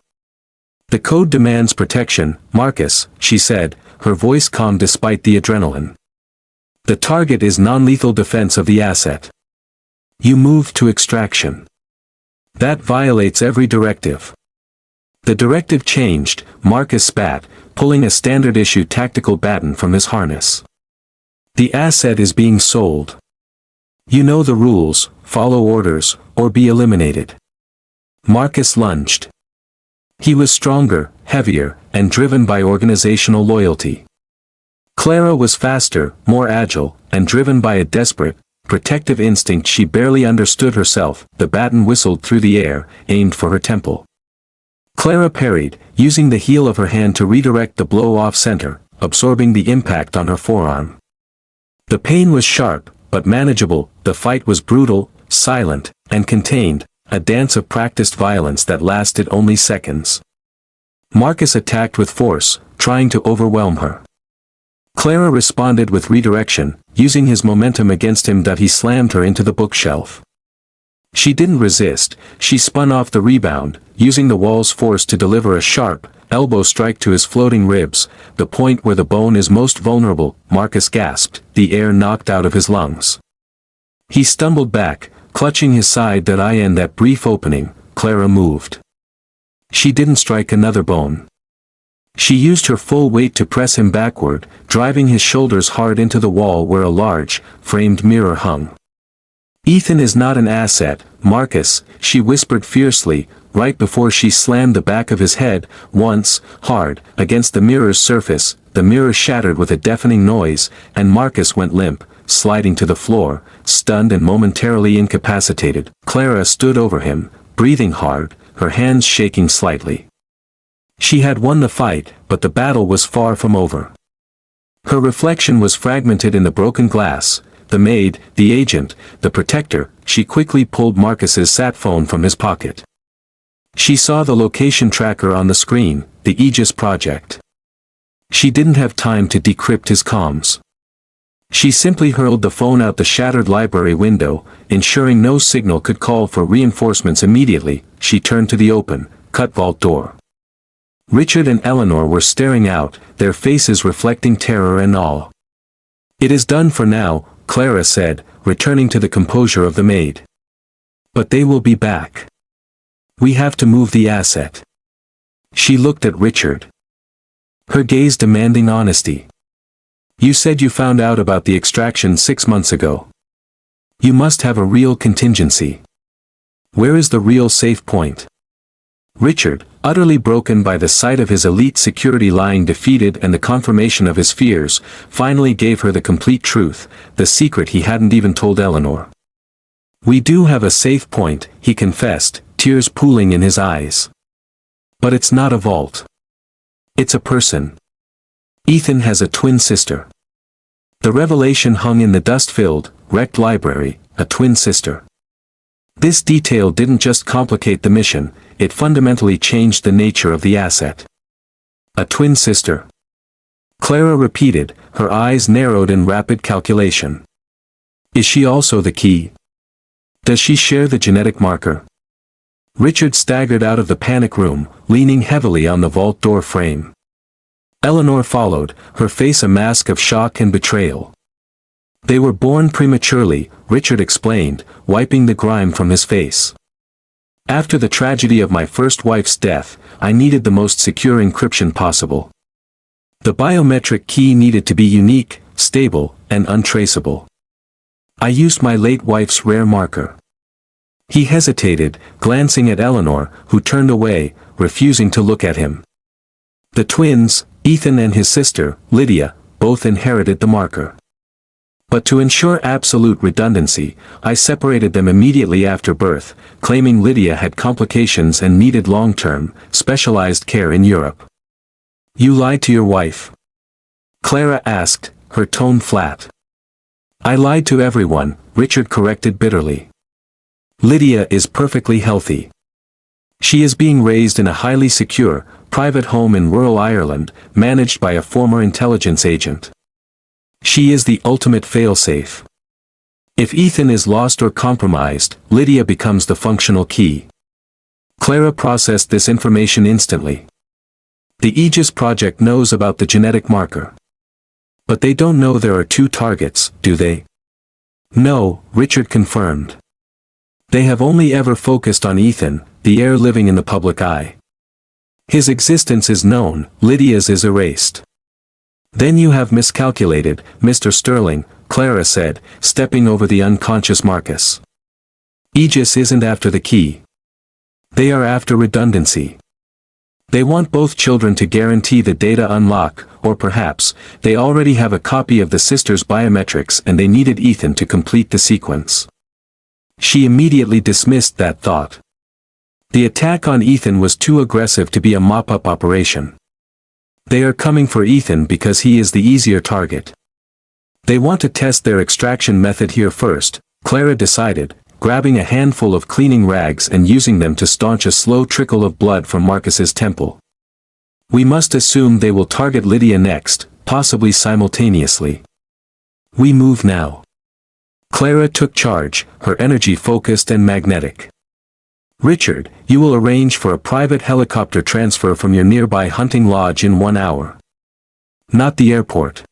The code demands protection, Marcus, she said, her voice calm despite the adrenaline. The target is non-lethal defense of the asset. You moved to extraction. That violates every directive. The directive changed, Marcus spat, pulling a standard-issue tactical baton from his harness. The asset is being sold. You know the rules, follow orders, or be eliminated. Marcus lunged. He was stronger, heavier, and driven by organizational loyalty. Clara was faster, more agile, and driven by a desperate, protective instinct she barely understood herself. The baton whistled through the air, aimed for her temple. Clara parried, using the heel of her hand to redirect the blow off-center, absorbing the impact on her forearm. The pain was sharp, but manageable. The fight was brutal, silent, and contained, a dance of practiced violence that lasted only seconds. Marcus attacked with force, trying to overwhelm her. Clara responded with redirection, using his momentum against him that he slammed her into the bookshelf. She didn't resist, she spun off the rebound, using the wall's force to deliver a sharp, elbow strike to his floating ribs, the point where the bone is most vulnerable. Marcus gasped, the air knocked out of his lungs. He stumbled back, clutching his side. In that brief opening, Clara moved. She didn't strike another bone. She used her full weight to press him backward, driving his shoulders hard into the wall where a large, framed mirror hung. Ethan is not an asset, Marcus, she whispered fiercely, right before she slammed the back of his head, once, hard, against the mirror's surface. The mirror shattered with a deafening noise, and Marcus went limp, sliding to the floor, stunned and momentarily incapacitated. Clara stood over him, breathing hard, her hands shaking slightly. She had won the fight, but the battle was far from over. Her reflection was fragmented in the broken glass. The maid, the agent, the protector. She quickly pulled Marcus's sat phone from his pocket. She saw the location tracker on the screen, the Aegis project. She didn't have time to decrypt his comms. She simply hurled the phone out the shattered library window, ensuring no signal could call for reinforcements immediately. She turned to the open, cut vault door. Richard and Eleanor were staring out, their faces reflecting terror and awe. It is done for now, Clara said, returning to the composure of the maid. But they will be back. We have to move the asset. She looked at Richard. Her gaze demanding honesty. You said you found out about the extraction 6 months ago. You must have a real contingency. Where is the real safe point? Richard, utterly broken by the sight of his elite security lying defeated and the confirmation of his fears, finally gave her the complete truth, the secret he hadn't even told Eleanor. We do have a safe point, he confessed, tears pooling in his eyes. But it's not a vault. It's a person. Ethan has a twin sister. The revelation hung in the dust-filled, wrecked library, a twin sister. This detail didn't just complicate the mission, it fundamentally changed the nature of the asset. A twin sister. Clara repeated, her eyes narrowed in rapid calculation. Is she also the key? Does she share the genetic marker? Richard staggered out of the panic room, leaning heavily on the vault door frame. Eleanor followed, her face a mask of shock and betrayal. They were born prematurely, Richard explained, wiping the grime from his face. After the tragedy of my first wife's death, I needed the most secure encryption possible. The biometric key needed to be unique, stable, and untraceable. I used my late wife's rare marker. He hesitated, glancing at Eleanor, who turned away, refusing to look at him. The twins, Ethan and his sister, Lydia, both inherited the marker. But to ensure absolute redundancy, I separated them immediately after birth, claiming Lydia had complications and needed long-term, specialized care in Europe. You lied to your wife? Clara asked, her tone flat. I lied to everyone, Richard corrected bitterly. Lydia is perfectly healthy. She is being raised in a highly secure, private home in rural Ireland, managed by a former intelligence agent. She is the ultimate failsafe. If Ethan is lost or compromised, Lydia becomes the functional key. Clara processed this information instantly. The Aegis project knows about the genetic marker. But they don't know there are two targets, do they? No, Richard confirmed. They have only ever focused on Ethan, the heir living in the public eye. His existence is known, Lydia's is erased. Then you have miscalculated, Mr. Sterling, Clara said, stepping over the unconscious Marcus. Aegis isn't after the key. They are after redundancy. They want both children to guarantee the data unlock, or perhaps, they already have a copy of the sister's biometrics and they needed Ethan to complete the sequence. She immediately dismissed that thought. The attack on Ethan was too aggressive to be a mop-up operation. They are coming for Ethan because he is the easier target. They want to test their extraction method here first, Clara decided, grabbing a handful of cleaning rags and using them to staunch a slow trickle of blood from Marcus's temple. We must assume they will target Lydia next, possibly simultaneously. We move now. Clara took charge, her energy focused and magnetic. Richard, you will arrange for a private helicopter transfer from your nearby hunting lodge in 1 hour. Not the airport.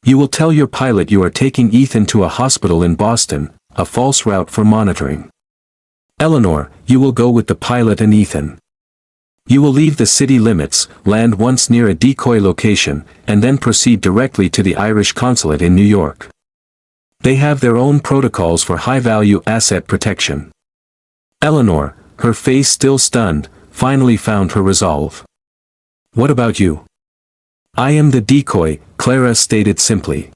You will tell your pilot you are taking Ethan to a hospital in Boston, a false route for monitoring. Eleanor, you will go with the pilot and Ethan. You will leave the city limits, land once near a decoy location, and then proceed directly to the Irish consulate in New York. They have their own protocols for high-value asset protection. Eleanor, her face still stunned, finally found her resolve. What about you? I am the decoy, Clara stated simply.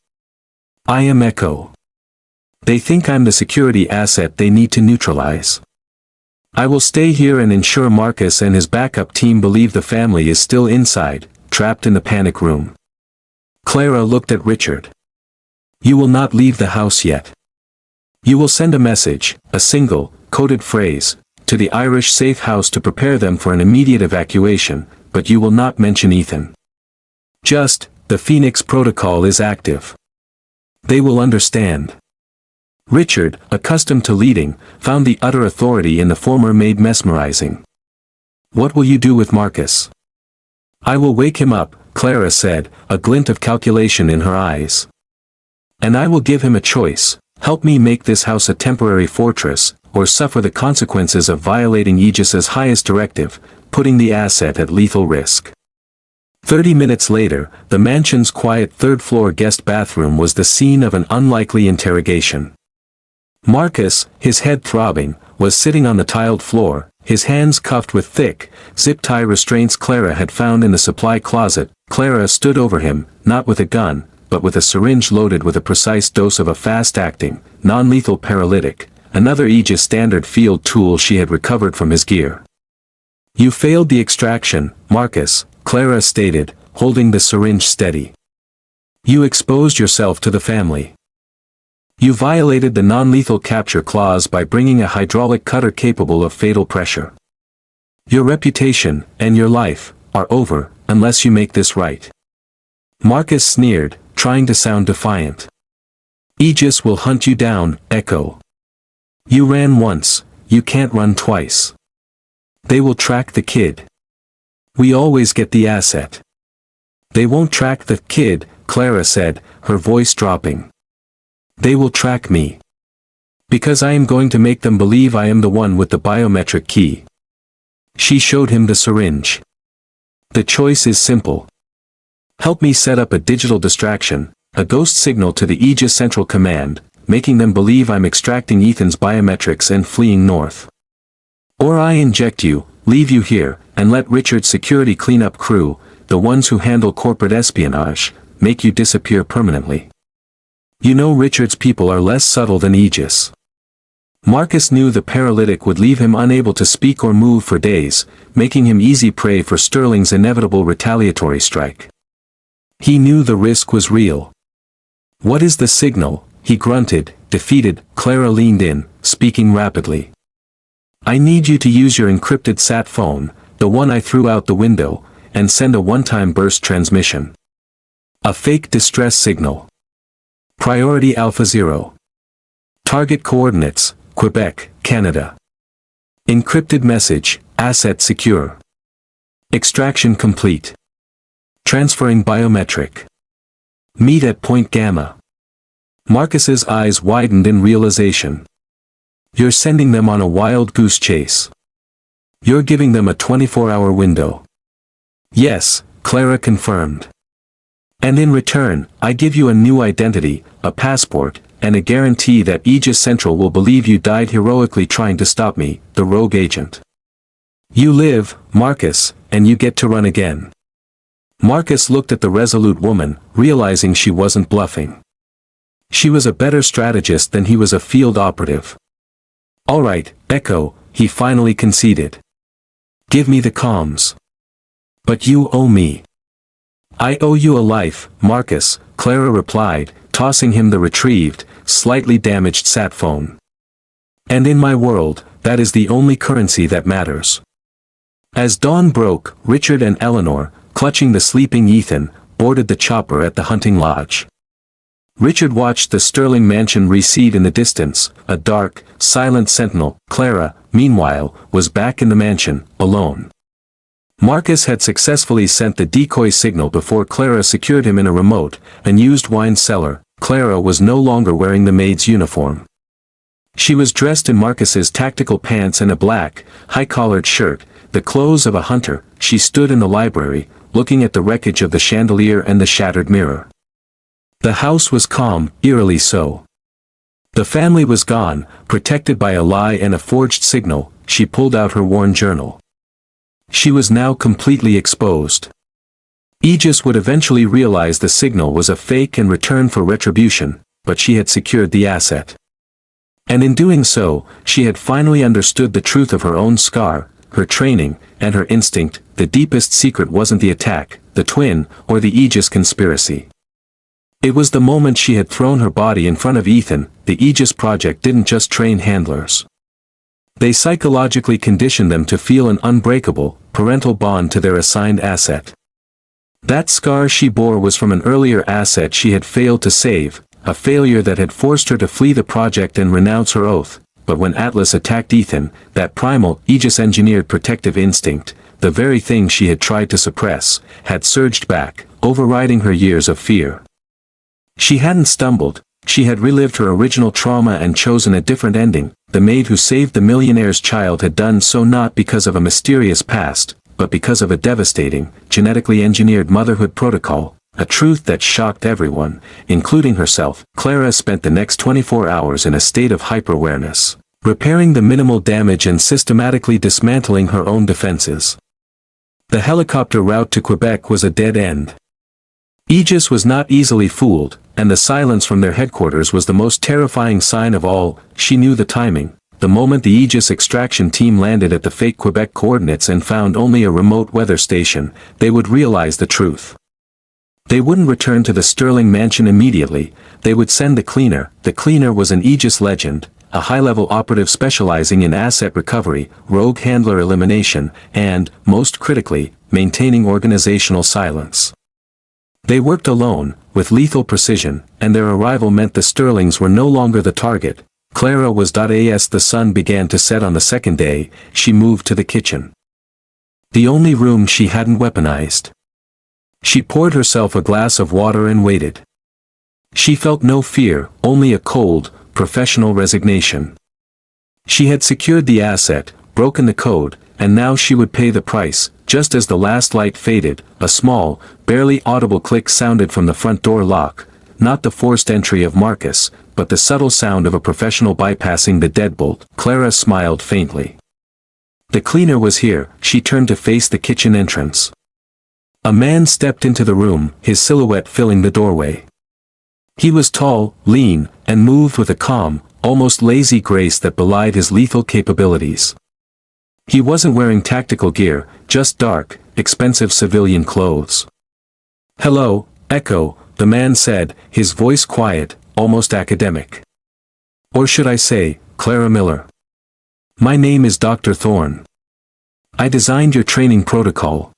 I am Echo. They think I'm the security asset they need to neutralize. I will stay here and ensure Marcus and his backup team believe the family is still inside, trapped in the panic room. Clara looked at Richard. You will not leave the house yet. You will send a message, a single, coded phrase, to the Irish safe house to prepare them for an immediate evacuation, but you will not mention Ethan. Just, the Phoenix Protocol is active. They will understand. Richard, accustomed to leading, found the utter authority in the former Maid mesmerizing. What will you do with Marcus? I will wake him up, Clara said, a glint of calculation in her eyes. And I will give him a choice, help me make this house a temporary fortress, or suffer the consequences of violating Aegis's highest directive, putting the asset at lethal risk. 30 minutes later, the mansion's quiet third-floor guest bathroom was the scene of an unlikely interrogation. Marcus, his head throbbing, was sitting on the tiled floor, his hands cuffed with thick, zip-tie restraints Clara had found in the supply closet. Clara stood over him, not with a gun, but with a syringe loaded with a precise dose of a fast-acting, non-lethal paralytic, another Aegis standard field tool she had recovered from his gear. You failed the extraction, Marcus, Clara stated, holding the syringe steady. You exposed yourself to the family. You violated the non-lethal capture clause by bringing a hydraulic cutter capable of fatal pressure. Your reputation, and your life, are over, unless you make this right. Marcus sneered, trying to sound defiant. Aegis will hunt you down, Echo. You ran once, you can't run twice. They will track the kid. We always get the asset. They won't track the kid, Clara said, her voice dropping. They will track me. Because I am going to make them believe I am the one with the biometric key. She showed him the syringe. The choice is simple. Help me set up a digital distraction, a ghost signal to the Aegis Central Command, making them believe I'm extracting Ethan's biometrics and fleeing north. Or I inject you, leave you here, and let Richard's security cleanup crew, the ones who handle corporate espionage, make you disappear permanently. You know Richard's people are less subtle than Aegis. Marcus knew the paralytic would leave him unable to speak or move for days, making him easy prey for Sterling's inevitable retaliatory strike. He knew the risk was real. "What is the signal?" he grunted, defeated. Clara leaned in, speaking rapidly. "I need you to use your encrypted sat phone, the one I threw out the window, and send a one-time burst transmission. A fake distress signal. Priority Alpha 0. Target coordinates, Quebec, Canada. Encrypted message, asset secure. Extraction complete. Transferring biometric. Meet at point Gamma." Marcus's eyes widened in realization. "You're sending them on a wild goose chase. You're giving them a 24-hour window." "Yes," Clara confirmed. "And in return, I give you a new identity, a passport, and a guarantee that Aegis Central will believe you died heroically trying to stop me, the rogue agent. You live, Marcus, and you get to run again." Marcus looked at the resolute woman, realizing she wasn't bluffing. She was a better strategist than he was a field operative. "All right, Echo," he finally conceded. "Give me the comms. But you owe me." "I owe you a life, Marcus," Clara replied, tossing him the retrieved, slightly damaged sat phone. "And in my world, that is the only currency that matters." As dawn broke, Richard and Eleanor, clutching the sleeping Ethan, boarded the chopper at the hunting lodge. Richard watched the Sterling mansion recede in the distance, a dark, silent sentinel. Clara, meanwhile, was back in the mansion, alone. Marcus had successfully sent the decoy signal before Clara secured him in a remote, unused wine cellar. Clara was no longer wearing the maid's uniform. She was dressed in Marcus's tactical pants and a black, high-collared shirt, the clothes of a hunter. She stood in the library, looking at the wreckage of the chandelier and the shattered mirror. The house was calm, eerily so. The family was gone, protected by a lie and a forged signal. She pulled out her worn journal. She was now completely exposed. Aegis would eventually realize the signal was a fake and return for retribution, but she had secured the asset. And in doing so, she had finally understood the truth of her own scar, her training, and her instinct. The deepest secret wasn't the attack, the twin, or the Aegis conspiracy. It was the moment she had thrown her body in front of Ethan. The Aegis project didn't just train handlers. They psychologically conditioned them to feel an unbreakable, parental bond to their assigned asset. That scar she bore was from an earlier asset she had failed to save, a failure that had forced her to flee the project and renounce her oath. But when Atlas attacked Ethan, that primal, Aegis-engineered protective instinct, the very thing she had tried to suppress, had surged back, overriding her years of fear. She hadn't stumbled, she had relived her original trauma and chosen a different ending. The maid who saved the millionaire's child had done so not because of a mysterious past, but because of a devastating, genetically engineered motherhood protocol, a truth that shocked everyone, including herself. Clara spent the next 24 hours in a state of hyper-awareness, repairing the minimal damage and systematically dismantling her own defenses. The helicopter route to Quebec was a dead end. Aegis was not easily fooled, and the silence from their headquarters was the most terrifying sign of all. She knew the timing. The moment the Aegis extraction team landed at the fake Quebec coordinates and found only a remote weather station, they would realize the truth. They wouldn't return to the Sterling mansion immediately. They would send the cleaner. The cleaner was an Aegis legend, a high-level operative specializing in asset recovery, rogue handler elimination, and, most critically, maintaining organizational silence. They worked alone, with lethal precision, and their arrival meant the Sterlings were no longer the target. Clara was. As the sun began to set on the second day, she moved to the kitchen. The only room she hadn't weaponized. She poured herself a glass of water and waited. She felt no fear, only a cold, professional resignation. She had secured the asset, broken the code, and now she would pay the price. Just as the last light faded, a small, barely audible click sounded from the front door lock, not the forced entry of Marcus, but the subtle sound of a professional bypassing the deadbolt. Clara smiled faintly. The cleaner was here. She turned to face the kitchen entrance. A man stepped into the room, his silhouette filling the doorway. He was tall, lean, and moved with a calm, almost lazy grace that belied his lethal capabilities. He wasn't wearing tactical gear, just dark, expensive civilian clothes. "Hello, Echo," the man said, his voice quiet, almost academic. "Or should I say, Clara Miller. My name is Dr. Thorne. I designed your training protocol."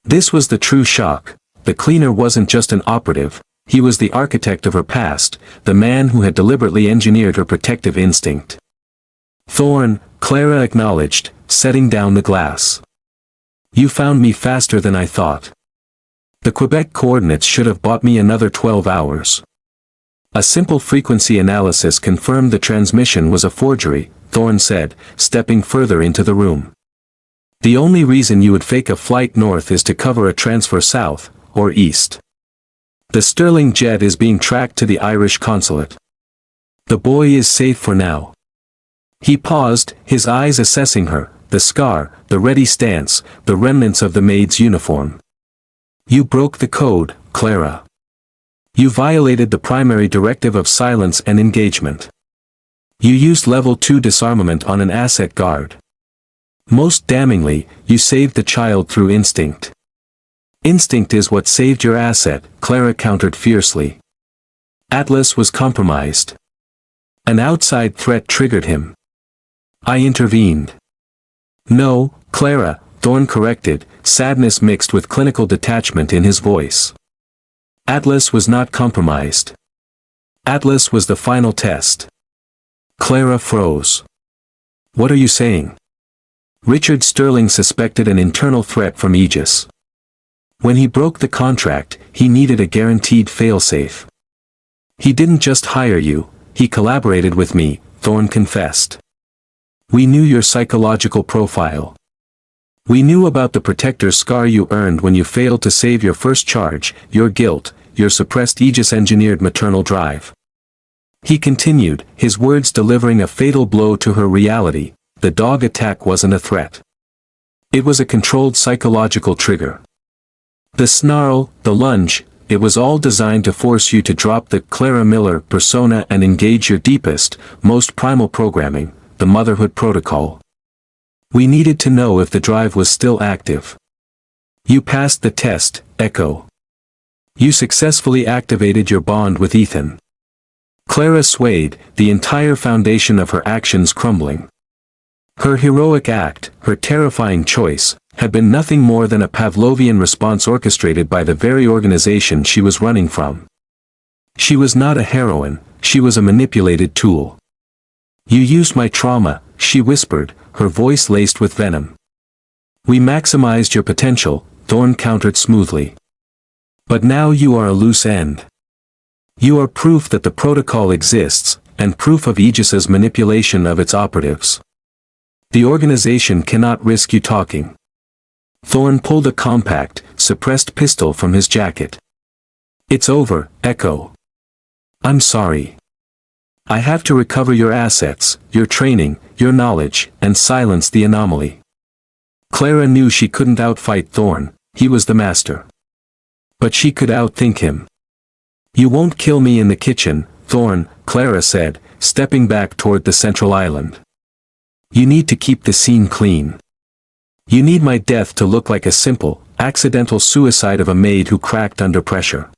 This was the true shock. The cleaner wasn't just an operative, he was the architect of her past, the man who had deliberately engineered her protective instinct. "Thorne," Clara acknowledged, setting down the glass. "You found me faster than I thought. The Quebec coordinates should have bought me another 12 hours. A simple frequency analysis confirmed the transmission was a forgery," Thorne said, stepping further into the room. "The only reason you would fake a flight north is to cover a transfer south, or east. The Sterling jet is being tracked to the Irish consulate. The boy is safe for now." He paused, his eyes assessing her, the scar, the ready stance, the remnants of the maid's uniform. "You broke the code, Clara. You violated the primary directive of silence and engagement. You used level 2 disarmament on an asset guard. Most damningly, you saved the child through instinct." "Instinct is what saved your asset," Clara countered fiercely. "Atlas was compromised. An outside threat triggered him. I intervened." "No, Clara," Thorne corrected, sadness mixed with clinical detachment in his voice. "Atlas was not compromised. Atlas was the final test." Clara froze. "What are you saying?" Richard Sterling suspected an internal threat from Aegis. When he broke the contract, he needed a guaranteed failsafe. "He didn't just hire you, he collaborated with me," Thorne confessed. "We knew your psychological profile. We knew about the protector's scar you earned when you failed to save your first charge, your guilt, your suppressed Aegis-engineered maternal drive." He continued, his words delivering a fatal blow to her reality. The dog attack wasn't a threat. It was a controlled psychological trigger. The snarl, the lunge, it was all designed to force you to drop the Clara Miller persona and engage your deepest, most primal programming, the motherhood protocol. We needed to know if the drive was still active. You passed the test, Echo. You successfully activated your bond with Ethan. Clara swayed, the entire foundation of her actions crumbling. Her heroic act, her terrifying choice, had been nothing more than a Pavlovian response orchestrated by the very organization she was running from. She was not a heroine, she was a manipulated tool. "You used my trauma," she whispered, her voice laced with venom. "We maximized your potential," Thorne countered smoothly. "But now you are a loose end. You are proof that the protocol exists, and proof of Aegis's manipulation of its operatives. The organization cannot risk you talking." Thorne pulled a compact, suppressed pistol from his jacket. "It's over, Echo. I'm sorry. I have to recover your assets, your training, your knowledge, and silence the anomaly." Clara knew she couldn't outfight Thorne, he was the master. But she could outthink him. "You won't kill me in the kitchen, Thorne," Clara said, stepping back toward the central island. "You need to keep the scene clean. You need my death to look like a simple, accidental suicide of a maid who cracked under pressure.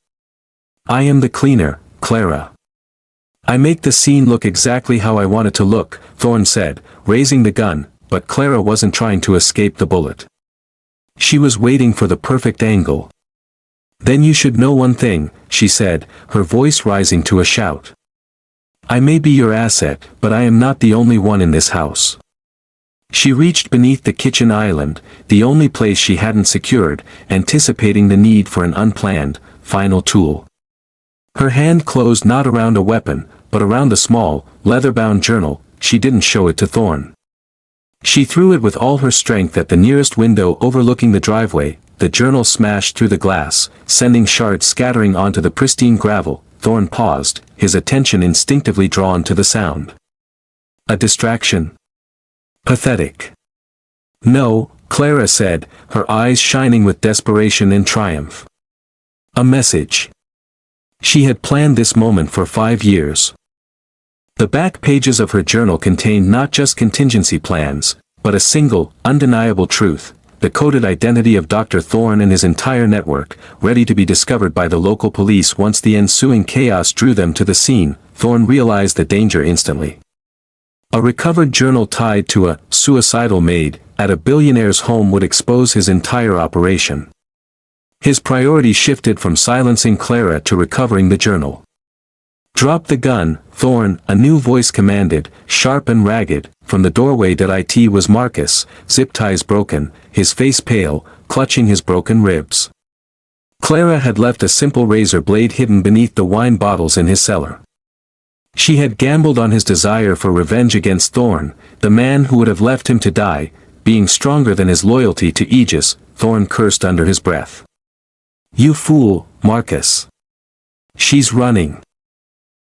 I am the cleaner, Clara. I make the scene look exactly how I want it to look," Thorne said, raising the gun, but Clara wasn't trying to escape the bullet. She was waiting for the perfect angle. "Then you should know one thing," she said, her voice rising to a shout. "I may be your asset, but I am not the only one in this house." She reached beneath the kitchen island, the only place she hadn't secured, anticipating the need for an unplanned, final tool. Her hand closed not around a weapon, but around a small, leather-bound journal. She didn't show it to Thorne. She threw it with all her strength at the nearest window overlooking the driveway. The journal smashed through the glass, sending shards scattering onto the pristine gravel. Thorne paused, his attention instinctively drawn to the sound. A distraction? Pathetic. "No," Clara said, her eyes shining with desperation and triumph. "A message." She had planned this moment for 5 years. The back pages of her journal contained not just contingency plans, but a single, undeniable truth: the coded identity of Dr. Thorne and his entire network, ready to be discovered by the local police once the ensuing chaos drew them to the scene. Thorne realized the danger instantly. A recovered journal tied to a suicidal maid at a billionaire's home would expose his entire operation. His priority shifted from silencing Clara to recovering the journal. "Drop the gun, Thorne," a new voice commanded, sharp and ragged. From the doorway. It was Marcus, zip ties broken, his face pale, clutching his broken ribs. Clara had left a simple razor blade hidden beneath the wine bottles in his cellar. She had gambled on his desire for revenge against Thorne, the man who would have left him to die, being stronger than his loyalty to Aegis. Thorne cursed under his breath. "You fool, Marcus. She's running.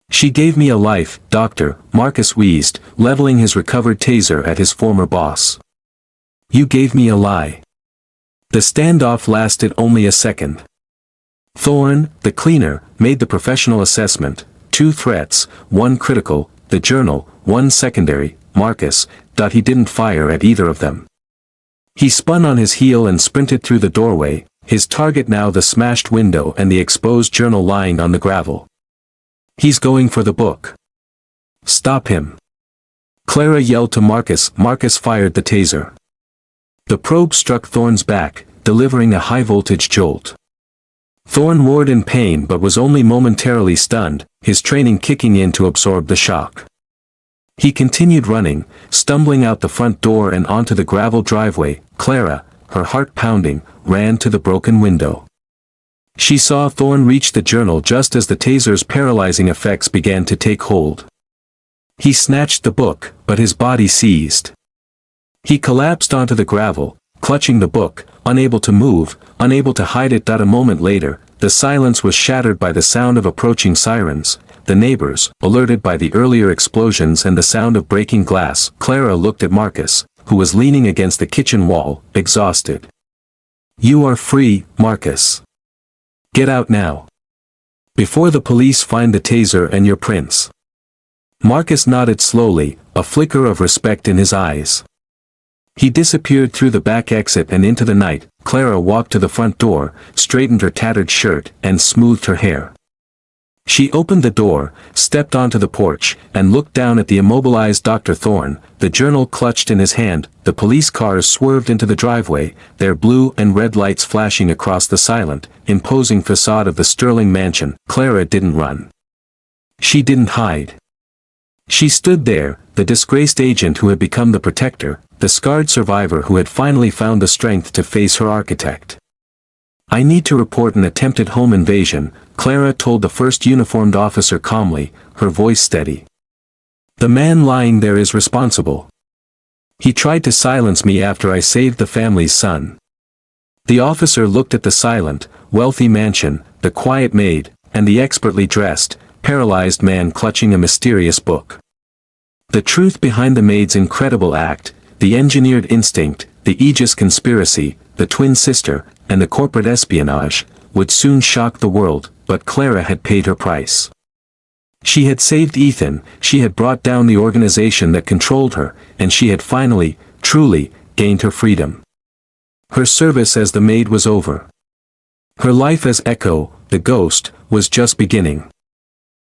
She gave me a life, Doctor," Marcus wheezed, leveling his recovered taser at his former boss. "You gave me a lie." The standoff lasted only a second. Thorne, the cleaner, made the professional assessment: 2 threats, 1 critical, the journal, 1 secondary. Marcus, he didn't fire at either of them. He spun on his heel and sprinted through the doorway, his target now the smashed window and the exposed journal lying on the gravel. "He's going for the book. Stop him." Clara yelled to Marcus. Marcus fired the taser. The probe struck Thorne's back, delivering a high-voltage jolt. Thorne roared in pain but was only momentarily stunned, his training kicking in to absorb the shock. He continued running, stumbling out the front door and onto the gravel driveway. Clara, her heart pounding, ran to the broken window. She saw Thorne reach the journal just as the taser's paralyzing effects began to take hold. He snatched the book, but his body seized. He collapsed onto the gravel, clutching the book, unable to move, unable to hide it. A moment later, the silence was shattered by the sound of approaching sirens. The neighbors, alerted by the earlier explosions and the sound of breaking glass. Clara looked at Marcus, who was leaning against the kitchen wall, exhausted. "You are free, Marcus. Get out now. Before the police find the taser and your prince." Marcus nodded slowly, a flicker of respect in his eyes. He disappeared through the back exit and into the night. Clara walked to the front door, straightened her tattered shirt, and smoothed her hair. She opened the door, stepped onto the porch, and looked down at the immobilized Dr. Thorne, the journal clutched in his hand. The police cars swerved into the driveway, their blue and red lights flashing across the silent, imposing facade of the Sterling mansion. Clara didn't run. She didn't hide. She stood there, the disgraced agent who had become the protector, the scarred survivor who had finally found the strength to face her architect. "I need to report an attempted home invasion," Clara told the first uniformed officer calmly, her voice steady. "The man lying there is responsible. He tried to silence me after I saved the family's son." The officer looked at the silent, wealthy mansion, the quiet maid, and the expertly dressed, paralyzed man clutching a mysterious book. The truth behind the maid's incredible act, the engineered instinct, the Aegis conspiracy, the twin sister, and the corporate espionage, would soon shock the world, but Clara had paid her price. She had saved Ethan, she had brought down the organization that controlled her, and she had finally, truly, gained her freedom. Her service as the maid was over. Her life as Echo, the ghost, was just beginning.